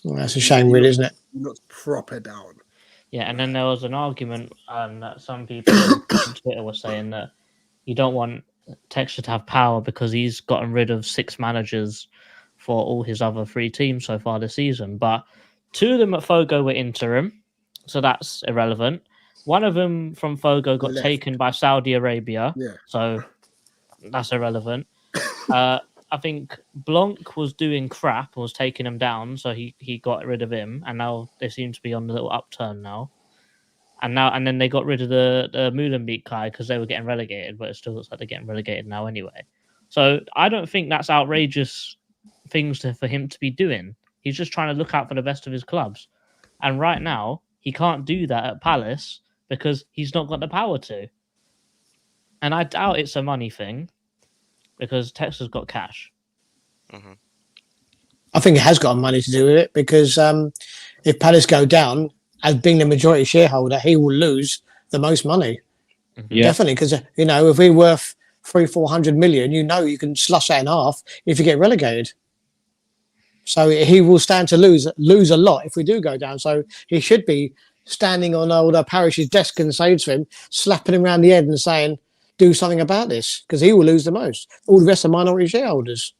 Speaker 4: Well, that's a shame, really, isn't it?
Speaker 5: He looks proper down.
Speaker 2: Yeah, and then there was an argument that some people on Twitter were saying that you don't want Texture to have power because he's gotten rid of 6 managers for all his other 3 teams so far this season. But 2 of them at Fogo were interim, so that's irrelevant. One of them from Fogo got taken by Saudi Arabia, so that's irrelevant. I think Blanc was doing crap and was taking him down, so he got rid of him, and now they seem to be on a little upturn now. And then they got rid of the Molenbeek guy because they were getting relegated, but it still looks like they're getting relegated now anyway. So I don't think that's outrageous things for him to be doing. He's just trying to look out for the best of his clubs. And right now, he can't do that at Palace because he's not got the power to. And I doubt it's a money thing because Texas got cash.
Speaker 3: Mm-hmm.
Speaker 4: I think it has got money to do with it because if Palace go down, as being the majority shareholder, he will lose the most money.
Speaker 2: Mm-hmm.
Speaker 7: Yeah.
Speaker 4: Definitely, because if we're worth 300-400 million, you can slush that in half if you get relegated. So he will stand to lose a lot if we do go down. So he should be standing on old Parish's desk and saying to him, slapping him around the head and saying, do something about this, because he will lose the most. All the rest are minority shareholders.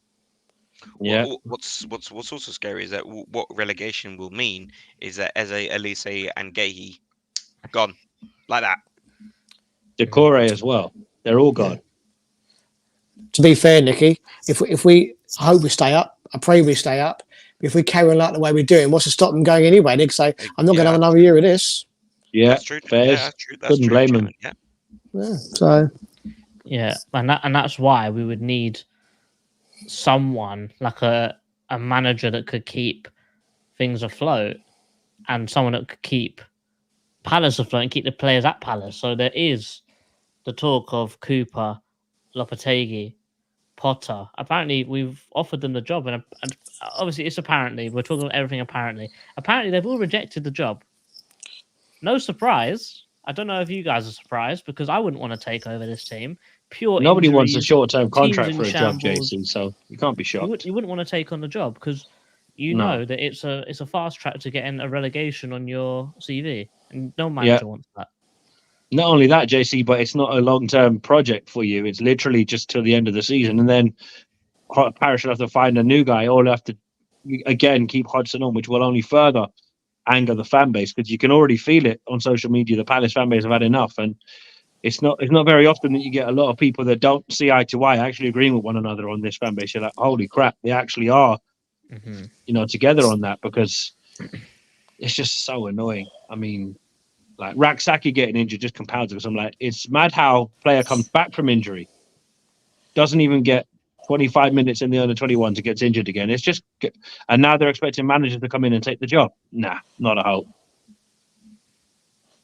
Speaker 7: Yeah.
Speaker 3: What's also scary is that what relegation will mean is that Eze, Elise, and Gehi gone like that.
Speaker 7: Decore as well. They're all gone.
Speaker 4: To be fair, Nicky, if we I hope we stay up, I pray we stay up. If we carry on like the way we're doing, what's to stop them going anyway? They could say, I'm not going to have another year of this.
Speaker 7: Yeah,
Speaker 3: That's true.
Speaker 7: Fairs.
Speaker 3: Yeah, that's true. That's
Speaker 7: Couldn't
Speaker 3: true.
Speaker 7: blame them.
Speaker 3: Yeah.
Speaker 4: Yeah, so
Speaker 2: Yeah, and that's why we would need someone like a manager that could keep things afloat, and someone that could keep Palace afloat and keep the players at Palace. So there is the talk of Cooper, Lopetegui, Potter. Apparently, we've offered them the job, and obviously, it's apparently we're talking about everything. Apparently, they've all rejected the job. No surprise. I don't know if you guys are surprised because I wouldn't want to take over this team.
Speaker 7: Nobody wants a
Speaker 2: injuries,
Speaker 7: short-term contract
Speaker 2: teams
Speaker 7: for
Speaker 2: in
Speaker 7: a job,
Speaker 2: shambles.
Speaker 7: Jason. So you can't be shocked.
Speaker 2: You wouldn't want to take on the job because you
Speaker 7: No.
Speaker 2: know that it's a fast track to getting a relegation on your CV, and no manager wants that.
Speaker 7: Not only that, JC, but it's not a long-term project for you. It's literally just till the end of the season, and then Parish will have to find a new guy, or they'll have to again keep Hodgson on, which will only further anger the fan base because you can already feel it on social media. The Palace fan base have had enough, and it's not very often that you get a lot of people that don't see eye to eye actually agreeing with one another on this fan base. You're like, holy crap, they actually are, together on that, because it's just so annoying. I mean, like Raksaki getting injured just compounds it. Because I'm like, it's mad how player comes back from injury, doesn't even get 25 minutes in the under 21s, gets injured again. It's just, and now they're expecting managers to come in and take the job. Nah, not a hope.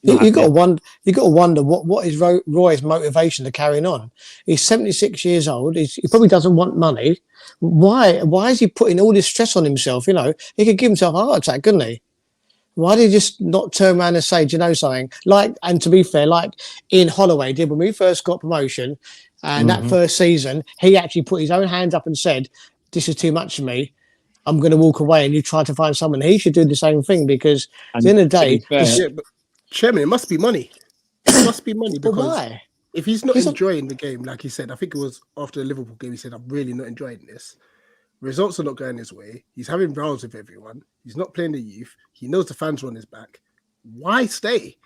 Speaker 4: You got to wonder what is Roy's motivation to carrying on. He's 76 years old. He probably doesn't want money. Why is he putting all this stress on himself? He could give himself a heart attack, couldn't he? Why did he just not turn around and say, do you know something? And to be fair, like Ian Holloway did when we first got promotion, and that first season, he actually put his own hands up and said, this is too much for me. I'm going to walk away, and you try to find someone. He should do the same thing, because at the end of the day,
Speaker 5: but Chairman, it must be money. It must be money, because
Speaker 4: why?
Speaker 5: if he's not enjoying the game, like he said, I think it was after the Liverpool game, he said, I'm really not enjoying this. Results are not going his way. He's having rows with everyone. He's not playing the youth. He knows the fans are on his back. Why stay?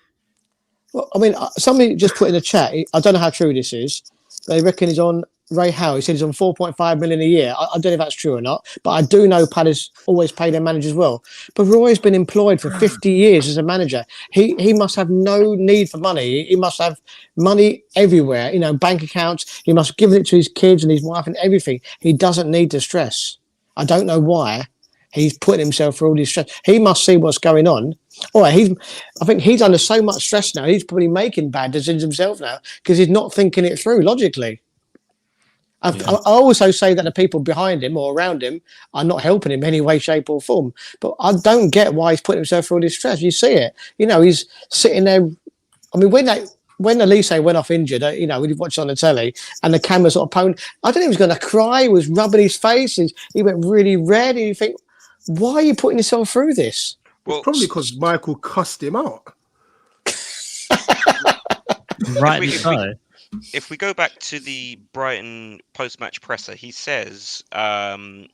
Speaker 4: Well, I mean, somebody just put in the chat, I don't know how true this is, they reckon he's on Ray Howe. He said he's on 4.5 million a year. I don't know if that's true or not, but I do know Palace always pay their managers well. But Roy's been employed for 50 years as a manager. He must have no need for money. He must have money everywhere, bank accounts. He must give it to his kids and his wife and everything. He doesn't need the stress. I don't know why he's putting himself through all this stress. He must see what's going on. I think he's under so much stress now. He's probably making bad decisions himself now because he's not thinking it through logically. I also say that the people behind him or around him are not helping him in any way, shape or form. But I don't get why he's putting himself through all this stress. You see it. He's sitting there. I mean, when Elise went off injured, we watched on the telly and the camera sort of pwned. I don't know if he was going to cry. He was rubbing his face. He went really red. And you think, why are you putting yourself through this?
Speaker 5: Well, it's probably because Michael cussed him out.
Speaker 2: Rightly so.
Speaker 3: If we go back to the Brighton post-match presser, he says Roy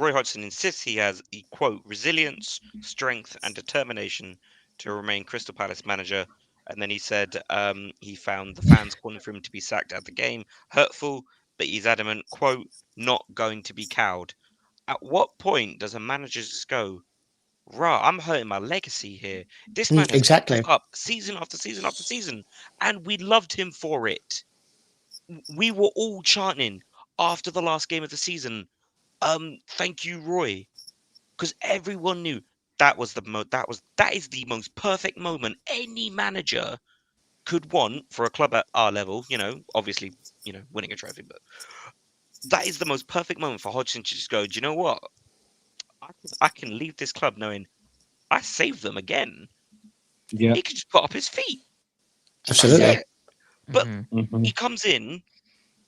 Speaker 3: Hodgson insists he has the quote resilience, strength, and determination to remain Crystal Palace manager. And then he said he found the fans calling for him to be sacked at the game hurtful, but he's adamant, quote, not going to be cowed. At what point does a manager just go, rah, I'm hurting my legacy here. This man has kept us up season after season after season, and we loved him for it. We were all chanting after the last game of the season, thank you, Roy, because everyone knew that is the most perfect moment any manager could want for a club at our level. Obviously, winning a trophy, but that is the most perfect moment for Hodgson to just go, do you know what? I can leave this club knowing I saved them again.
Speaker 7: Yeah,
Speaker 3: he could just put up his feet.
Speaker 4: Absolutely.
Speaker 3: But he comes in,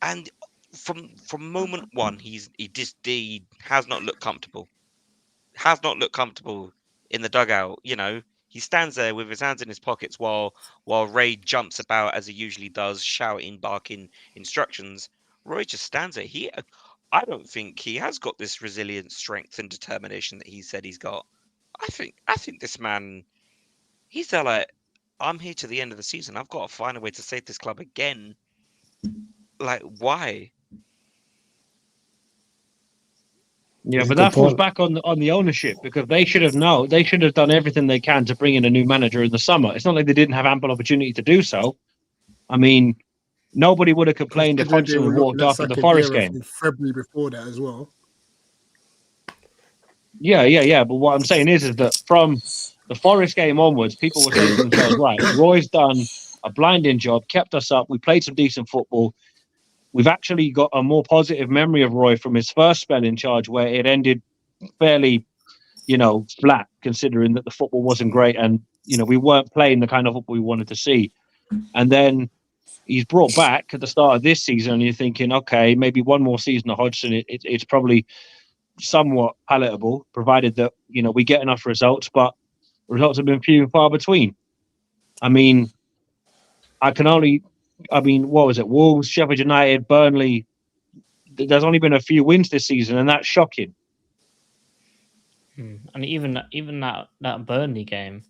Speaker 3: and from moment one, he has not looked comfortable. Has not looked comfortable in the dugout. He stands there with his hands in his pockets while Ray jumps about as he usually does, shouting, barking instructions. Roy just stands there. I don't think he has got this resilience, strength, and determination that he said he's got. I think this man, he's there like, I'm here to the end of the season. I've got to find a way to save this club again. Like, why?
Speaker 7: Yeah,
Speaker 4: Yeah,
Speaker 7: but
Speaker 4: good
Speaker 7: that falls
Speaker 4: point.
Speaker 7: back on the ownership because they should have done everything they can to bring in a new manager in the summer. It's not like they didn't have ample opportunity to do so. I mean, nobody would have complained if
Speaker 5: Considering they
Speaker 7: Hodgson
Speaker 5: were
Speaker 7: had
Speaker 5: looking
Speaker 7: walked
Speaker 5: at
Speaker 7: after the
Speaker 5: sacking
Speaker 7: Forest
Speaker 5: Vieira
Speaker 7: game.
Speaker 5: from February before that as well.
Speaker 7: Yeah. But what I'm saying is that from the Forest game onwards, people were saying to themselves, right, Roy's done a blinding job, kept us up. We played some decent football. We've actually got a more positive memory of Roy from his first spell in charge, where it ended fairly, flat, considering that the football wasn't great and, we weren't playing the kind of football we wanted to see. And then he's brought back at the start of this season, and you're thinking, okay, maybe one more season of Hodgson, it's probably somewhat palatable, provided that, we get enough results, but results have been few and far between. I mean, what was it? Wolves, Sheffield United, Burnley. There's only been a few wins this season, and that's shocking.
Speaker 2: And even that Burnley game,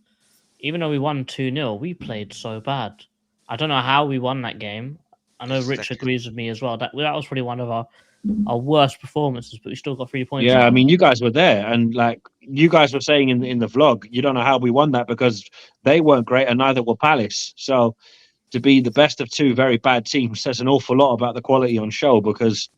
Speaker 2: even though we won 2-0, we played so bad. I don't know how we won that game. I know Rich
Speaker 3: Exactly.
Speaker 2: agrees with me as well. That was probably one of our worst performances, but we still got 3 points.
Speaker 7: Yeah, I mean, you guys were there, and like you guys were saying in the vlog, you don't know how we won that because they weren't great, and neither were Palace. So to be the best of two very bad teams says an awful lot about the quality on show because.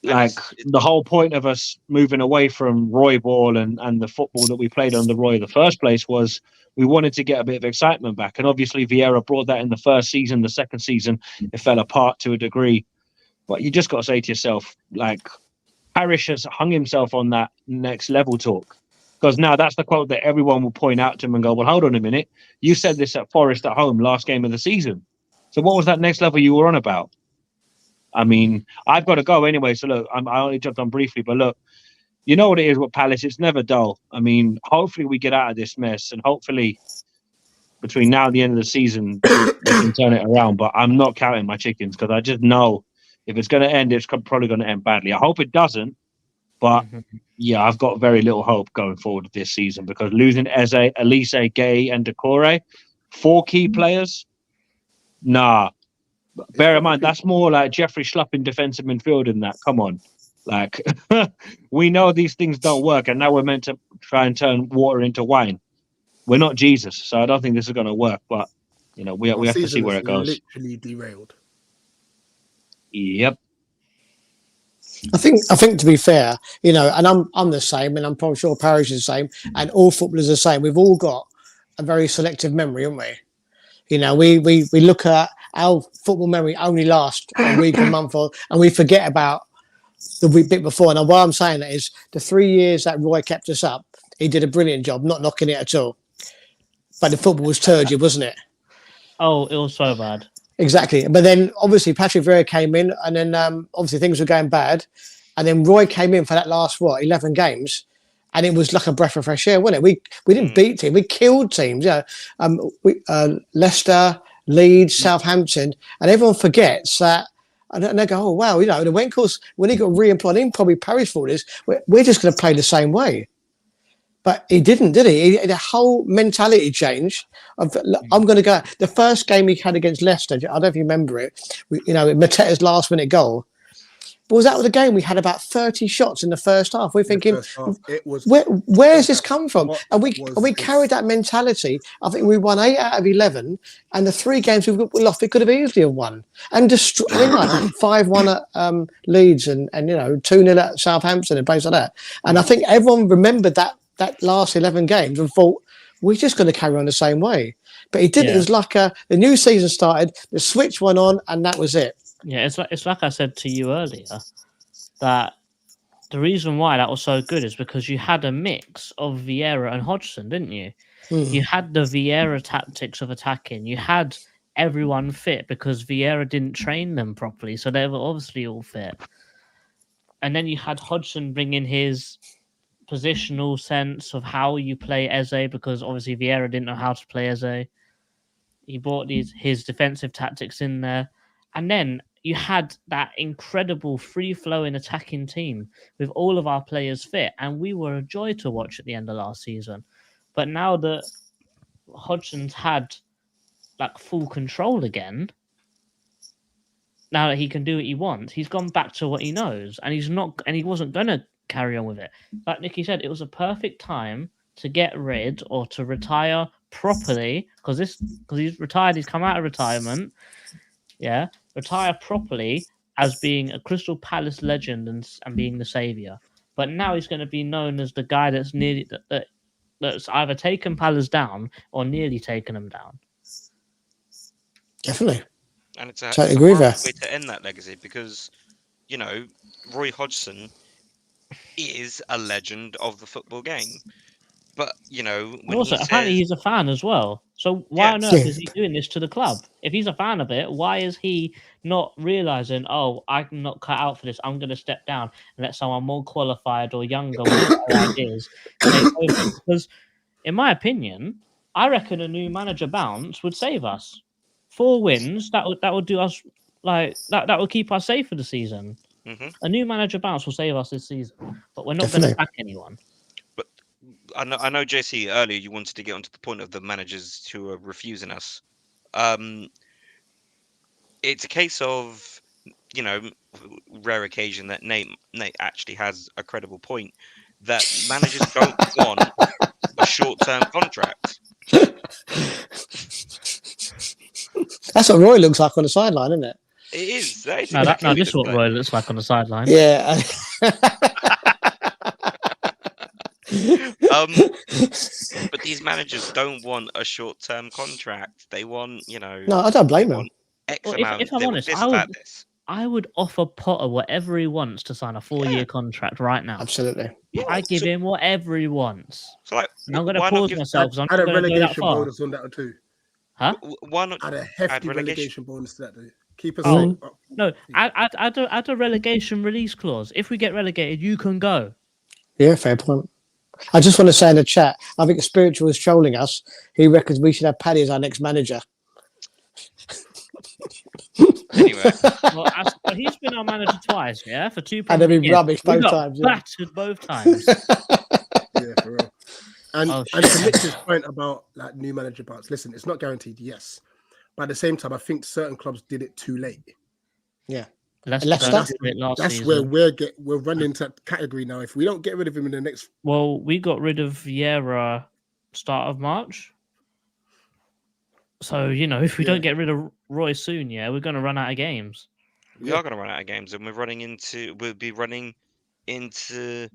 Speaker 7: Like the whole point of us moving away from Roy ball and the football that we played under Roy in the first place was we wanted to get a bit of excitement back. And obviously Vieira brought that in the first season. The second season, it fell apart to a degree. But you just got to say to yourself, like, Parish has hung himself on that next level talk. Because now that's the quote that everyone will point out to him and go, well, hold on a minute. You said this at Forest at home last game of the season. So what was that next level you were on about? I mean, I've got to go anyway. So look, I only jumped on briefly, but look, you know what it is with Palace. It's never dull. I mean, hopefully we get out of this mess, and hopefully between now and the end of the season we can turn it around. But I'm not counting my chickens because I just know if it's going to end, it's probably going to end badly. I hope it doesn't, but yeah, I've got very little hope going forward this season because losing Eze, Elise, Gay, and Decore, 4 key players, nah. Bear in mind, that's more like Jeffrey Schlupp in defensive midfield in that. Come on. Like, we know these things don't work, and now we're meant to try and turn water into wine. We're not Jesus, so I don't think this is going to work, but, we have to see where it goes.
Speaker 5: Literally derailed.
Speaker 7: Yep.
Speaker 4: I think to be fair, and I'm the same, and I'm probably sure Parish is the same, and all footballers are the same. We've all got a very selective memory, haven't we? We look at our football memory only lasts a week, a month, and we forget about the week bit before. And what I'm saying is the 3 years that Roy kept us up, he did a brilliant job, not knocking it at all. But the football was turgid, wasn't it?
Speaker 2: Oh, it was so bad.
Speaker 4: Exactly. But then obviously Patrick Vieira came in, and then obviously things were going bad. And then Roy came in for that last 11 games. And it was like a breath of fresh air, wasn't it? We didn't beat teams, we killed teams. Leicester, Leeds, Southampton, and everyone forgets that. And they go, oh wow, the Wenkels when he got re-employed, even probably Paris thought this, we're just going to play the same way. But he didn't, did he? The whole mentality change. I'm going to go. The first game he had against Leicester, I don't know if you remember it. Mateta's last minute goal. But was that the game? We had about 30 shots in the first half. We're thinking, where's this come from? And we carried that mentality. I think we won 8 out of 11, and the 3 games we lost, we could have easily have won. And 5-1 at Leeds, and 2-0 at Southampton and places like that. And I think everyone remembered that last 11 games and thought we're just going to carry on the same way. But he didn't. Yeah. It was like the new season started, the switch went on, and that was it.
Speaker 2: Yeah, it's like I said to you earlier, that the reason why that was so good is because you had a mix of Vieira and Hodgson, didn't you? You had the Vieira tactics of attacking. You had everyone fit because Vieira didn't train them properly, so they were obviously all fit. And then you had Hodgson bring in his positional sense of how you play Eze, because obviously Vieira didn't know how to play Eze. He brought his defensive tactics in there. And then you had that incredible free-flowing attacking team with all of our players fit, and we were a joy to watch at the end of last season. But now that Hodgson's had like full control again, now that he can do what he wants, he's gone back to what he knows, and he wasn't gonna carry on with it. Like Nicky said, it was a perfect time to get rid or to retire properly because he's retired, he's come out of retirement. Yeah, retire properly as being a Crystal Palace legend and being the savior. But now he's going to be known as the guy that's that's either taken Palace down or nearly taken them down.
Speaker 4: Definitely.
Speaker 3: And it's
Speaker 4: Totally
Speaker 3: a
Speaker 4: agree with
Speaker 3: horrible
Speaker 4: that.
Speaker 3: way to end that legacy because, you know, Roy Hodgson is a legend of the football game. But, you know,
Speaker 2: And
Speaker 3: when
Speaker 2: also,
Speaker 3: he
Speaker 2: apparently
Speaker 3: says,
Speaker 2: he's a fan as well. So why
Speaker 3: Yeah.
Speaker 2: on earth
Speaker 4: Yeah.
Speaker 2: is he doing this to the club? If he's a fan of it, why is he not realizing, oh, I'm not cut out for this. I'm going to step down and let someone more qualified or younger with better ideas take over? Because, in my opinion, I reckon a new manager bounce would save us. 4 wins that would do us like that would keep us safe for the season.
Speaker 3: Mhm.
Speaker 2: A new manager bounce will save us this season, but we're not going
Speaker 4: Definitely.
Speaker 2: to sack anyone.
Speaker 3: I know, JC, earlier you wanted to get onto the point of the managers who are refusing us. It's a case of, you know, rare occasion that Nate actually has a credible point that managers don't want a short-term contract.
Speaker 4: That's what Roy looks like on the sideline, isn't it?
Speaker 3: It is. That is
Speaker 2: No,
Speaker 3: exactly what he
Speaker 2: this is what
Speaker 3: looks like.
Speaker 2: Roy looks like on the sideline.
Speaker 4: Yeah.
Speaker 3: But these managers don't want a short-term contract. They want, you know,
Speaker 4: No, I don't
Speaker 3: they
Speaker 4: blame him.
Speaker 3: want X
Speaker 2: Well,
Speaker 3: amount.
Speaker 2: if I'm
Speaker 3: they want
Speaker 2: honest,
Speaker 3: this,
Speaker 2: I would-
Speaker 3: that, this.
Speaker 2: I would offer Potter whatever he wants to sign a 4-year
Speaker 3: Yeah.
Speaker 2: contract right now.
Speaker 4: Absolutely.
Speaker 3: Yeah,
Speaker 2: I give him whatever he wants.
Speaker 3: So like,
Speaker 2: And I'm going to
Speaker 3: why not
Speaker 2: pause
Speaker 3: give?
Speaker 2: myself because I'm
Speaker 5: Add
Speaker 2: not
Speaker 5: a
Speaker 2: going to go that
Speaker 5: relegation
Speaker 2: far.
Speaker 5: bonus on that too.
Speaker 2: Huh?
Speaker 3: Why not
Speaker 5: Add a
Speaker 3: add
Speaker 5: hefty
Speaker 3: relegation?
Speaker 5: relegation bonus to that too. Keep us
Speaker 2: Oh.
Speaker 5: safe.
Speaker 2: No, add a relegation release clause. If we get relegated, you can go.
Speaker 4: Yeah, fair point. I just want to say in the chat, I think Spiritual is trolling us. He reckons we should have Paddy as our next manager.
Speaker 3: Anyway,
Speaker 2: Well, he's been our manager twice, yeah, for 2
Speaker 4: And they've been
Speaker 2: years.
Speaker 4: rubbish
Speaker 2: We
Speaker 4: both
Speaker 2: got
Speaker 4: times. Yeah.
Speaker 2: battered both times.
Speaker 5: Yeah, for real. And
Speaker 2: Oh,
Speaker 5: and to
Speaker 2: shit.
Speaker 5: Mitch's point about like new manager parts, listen, it's not guaranteed, yes. But at the same time, I think certain clubs did it too late.
Speaker 2: Leicester
Speaker 4: Leicester?
Speaker 2: did it last
Speaker 5: That's
Speaker 2: season.
Speaker 5: where we're running into that category now. If we don't get rid of him in the next,
Speaker 2: Well, we got rid of Vieira start of March. So, you know, if we
Speaker 5: Yeah.
Speaker 2: don't get rid of Roy soon, yeah, we're going to run out of games.
Speaker 3: we are going to run out of games, and we'll be running into,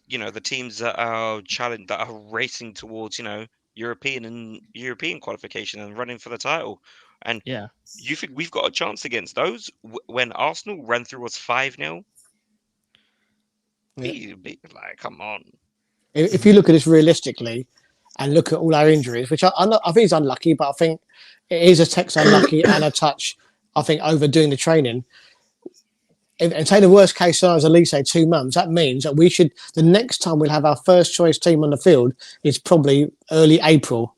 Speaker 3: you know, the teams that are racing towards, you know, European qualification and running for the title. And
Speaker 2: Yeah.
Speaker 3: you think we've got a chance against those when Arsenal ran through us 5-0?
Speaker 4: Yeah.
Speaker 3: Like, come on.
Speaker 4: If you look at this realistically and look at all our injuries, which I think is unlucky, but I think it is a text unlucky and a touch, I think, overdoing the training. And say the worst case scenario is at least say 2 months. That means that the next time we'll have our first choice team on the field is probably early April,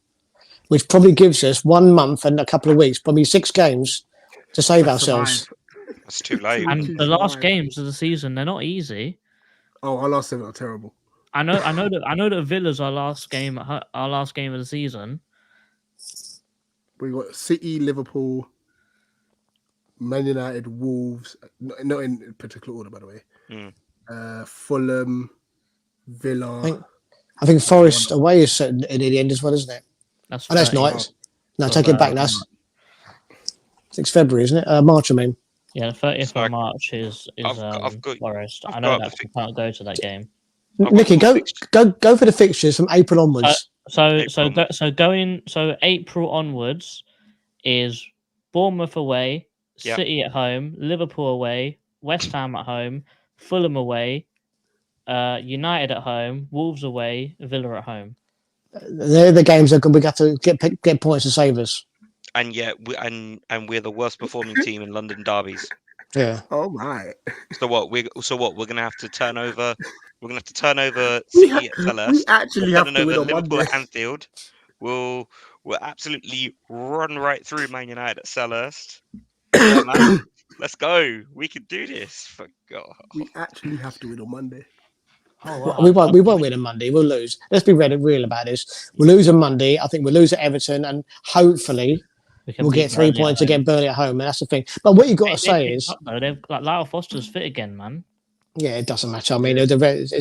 Speaker 4: which probably gives us 1 month and a couple of weeks, probably 6 games to save ourselves.
Speaker 3: That's too late.
Speaker 2: And
Speaker 5: Too
Speaker 2: the last
Speaker 5: survive.
Speaker 2: games of the season, they're not easy.
Speaker 5: Oh, our last 7 are terrible.
Speaker 2: I know that Villa's our last game of the season.
Speaker 5: We got City, Liverpool, Man United, Wolves, not in particular order, by the way. Fulham, Villa.
Speaker 4: I think Forest away is at the end as well, isn't it?
Speaker 2: That's
Speaker 4: Oh, that's
Speaker 2: 30.
Speaker 4: night. No, take it back. That's 6 February, isn't it? March, I mean.
Speaker 2: Yeah, the 30th
Speaker 3: So
Speaker 2: of March is
Speaker 3: I've got-
Speaker 2: Forest.
Speaker 3: I've
Speaker 2: I know
Speaker 3: got
Speaker 2: that we can't go to that game.
Speaker 3: got
Speaker 4: Nicky,
Speaker 3: full
Speaker 4: go for the fixtures from April onwards.
Speaker 2: So
Speaker 3: April.
Speaker 2: April onwards is Bournemouth away,
Speaker 3: Yep.
Speaker 2: City at home, Liverpool away, West Ham at home, Fulham away, United at home, Wolves away, Villa at home.
Speaker 4: They're the games that we have to get points to save us.
Speaker 3: And yet, we're the worst performing team in London derbies.
Speaker 4: Yeah.
Speaker 5: Oh my!
Speaker 3: So what? We're gonna have to turn over. We're gonna have to turn over
Speaker 5: We,
Speaker 3: City at
Speaker 5: we
Speaker 3: Selhurst.
Speaker 5: actually
Speaker 3: We're
Speaker 5: have
Speaker 3: turning
Speaker 5: to win
Speaker 3: over
Speaker 5: on one
Speaker 3: Liverpool
Speaker 5: day.
Speaker 3: at Anfield. We'll absolutely run right through Man United at Selhurst. Yeah, man. Let's go. We can do this. For God.
Speaker 5: We actually have to win on Monday.
Speaker 2: Oh,
Speaker 4: Well,
Speaker 2: wow.
Speaker 4: we won't win on Monday. We'll lose. Let's be real about this. We'll lose on Monday. I think we'll lose at Everton, and hopefully
Speaker 2: We can
Speaker 4: we'll
Speaker 2: beat
Speaker 4: get 3
Speaker 2: Burnley at
Speaker 4: points
Speaker 2: home.
Speaker 4: against Burnley at home, and that's the thing. But what you got to
Speaker 2: They
Speaker 4: say
Speaker 2: picked
Speaker 4: is,
Speaker 2: up, though. They've got Lyle Foster's fit again, man.
Speaker 4: yeah, it doesn't matter. I mean, it's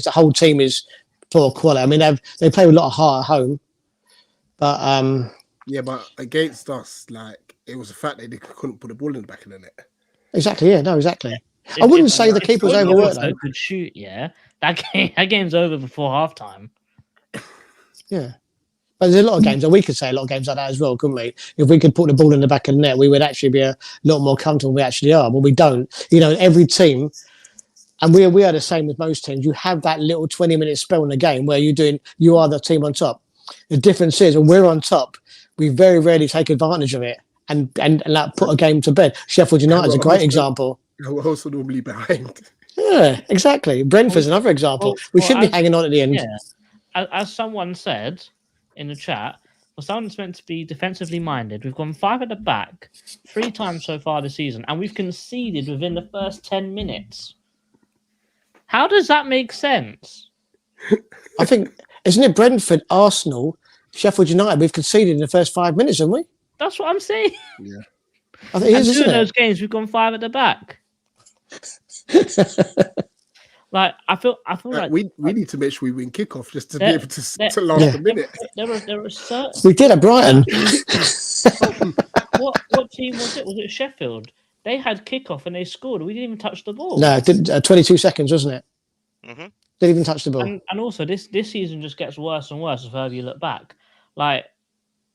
Speaker 4: the whole team is poor quality. I mean, they play with a lot of heart at home, but
Speaker 5: Yeah, but against us, like it was the fact that they couldn't put the ball in the back of the net.
Speaker 4: exactly, yeah, no, exactly. I wouldn't say the keeper's
Speaker 2: Burnley
Speaker 4: overworked
Speaker 2: also
Speaker 4: though.
Speaker 2: could shoot, yeah. That game's over before halftime.
Speaker 4: Yeah. But there's a lot of games, and we could say a lot of games like that as well, couldn't we? If we could put the ball in the back of the net, we would actually be a lot more comfortable than we actually are. But we don't. You know, every team, and we are the same with most teams, you have that little 20-minute spell in the game where you are the team on top. The difference is when we're on top, we very rarely take advantage of it and like put a game to bed. Sheffield United is a great example.
Speaker 5: We're also normally behind.
Speaker 4: Yeah, exactly. Brentford's another example. We should be hanging on at the end.
Speaker 2: Yeah. As someone said in the chat, well, someone's meant to be defensively minded. We've gone 5 at the back 3 times so far this season, and we've conceded within the first 10 minutes. How does that make sense?
Speaker 4: I think, isn't it Brentford, Arsenal, Sheffield United? We've conceded in the first 5 minutes, haven't we?
Speaker 2: That's what I'm saying.
Speaker 5: Yeah.
Speaker 4: I think it is,
Speaker 2: and 2
Speaker 4: isn't
Speaker 2: of
Speaker 4: it?
Speaker 2: those games, we've gone 5 at the back. Like I feel like
Speaker 5: we need to make sure we win kickoff just to be able to last a minute.
Speaker 2: There were certain.
Speaker 4: We did at Brighton.
Speaker 2: What team was it? Was it Sheffield? They had kickoff and they scored. We didn't even touch the ball.
Speaker 4: No, 22 seconds, wasn't it?
Speaker 3: Mm-hmm.
Speaker 4: Didn't even touch the ball.
Speaker 2: And also, this season just gets worse and worse the further you look back. Like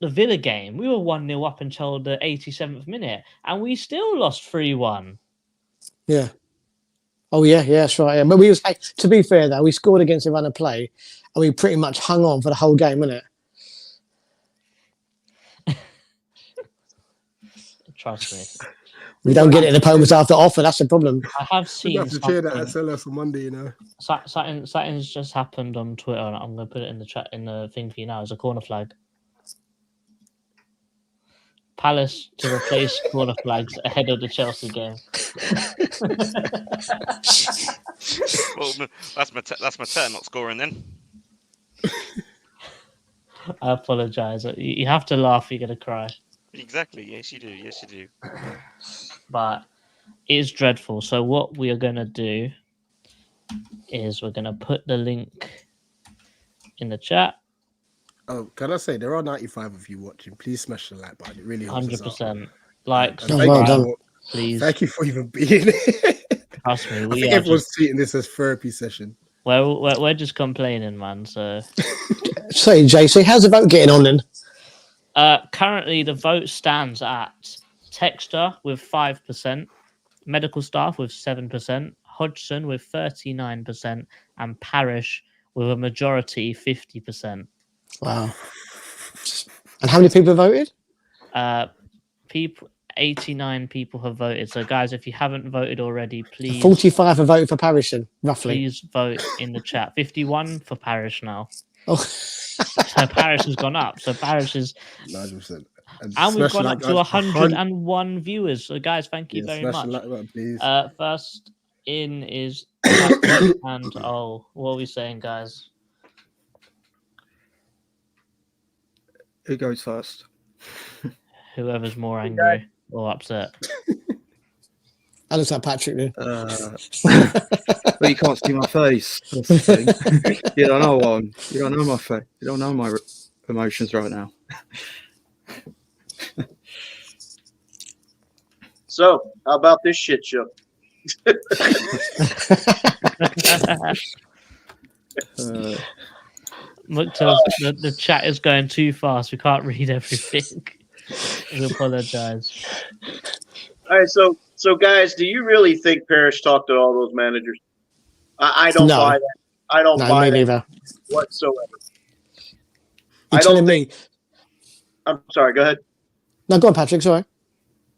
Speaker 2: the Villa game, we were 1-0 up until the 87th minute, and we still lost 3-1.
Speaker 4: Yeah. Oh yeah, that's right. Yeah. But to be fair though, we scored against the run of play, and we pretty much hung on for the whole game, wasn't it?
Speaker 2: Trust me.
Speaker 4: We don't get it in opponents after offer. That's the problem.
Speaker 2: I have seen
Speaker 5: We have to cheer that at SLS on Monday, you know.
Speaker 2: Something's just happened on Twitter, and I'm going to put it in the chat in the thing for you now. It's a corner flag. Palace to replace corner flags ahead of the Chelsea game.
Speaker 3: Well, that's my turn not scoring then.
Speaker 2: I apologise. You have to laugh. You're going to cry.
Speaker 3: Exactly. Yes, you do. Yes, you do.
Speaker 2: But it is dreadful. So what we are going to do is we're going to put the link in the chat.
Speaker 5: Oh, can I say there are 95 of you watching? Please smash the like button. It really helps us out.
Speaker 2: 100%. Like,
Speaker 5: And
Speaker 4: Oh, well done.
Speaker 2: please.
Speaker 5: Thank you for even being here.
Speaker 2: Trust me.
Speaker 5: I
Speaker 2: We
Speaker 5: think
Speaker 2: are
Speaker 5: everyone's
Speaker 2: just,
Speaker 5: treating this as therapy session.
Speaker 2: we're just complaining, man. So
Speaker 4: Say, JC, how's the vote getting on then?
Speaker 2: currently the vote stands at Texter with 5%, medical staff with 7%, Hodgson with 39%, and Parish with a majority 50%.
Speaker 4: Wow. And how many people voted?
Speaker 2: 89 people have voted. So guys, if you haven't voted already, please
Speaker 4: 45 have voted for Parison, roughly.
Speaker 2: please vote in the chat. 51 for Parish now.
Speaker 4: Oh.
Speaker 2: So Parish has gone up. So Parish is
Speaker 5: 100%.
Speaker 2: and we've gone up to 101 viewers. So guys, thank you very much.
Speaker 5: Like that, please.
Speaker 2: First in is and what are we saying, guys?
Speaker 8: Who goes first?
Speaker 2: Whoever's more angry or upset.
Speaker 4: I looks like Patrick then.
Speaker 8: Well, you can't see my face. That's the thing. You don't know one. You don't know my face. You don't know my emotions right now.
Speaker 9: So, how about this shit show?
Speaker 2: Look, the chat is going too fast. We can't read everything. We apologize.
Speaker 9: All right, so guys, do you really think Parrish talked to all those managers? I don't
Speaker 4: No.
Speaker 9: buy that. I don't
Speaker 4: No,
Speaker 9: buy
Speaker 4: me
Speaker 9: that
Speaker 4: neither.
Speaker 9: whatsoever.
Speaker 4: You're
Speaker 9: I
Speaker 4: telling
Speaker 9: don't
Speaker 4: me.
Speaker 9: I'm sorry. Go ahead.
Speaker 4: No, go on, Patrick. Sorry.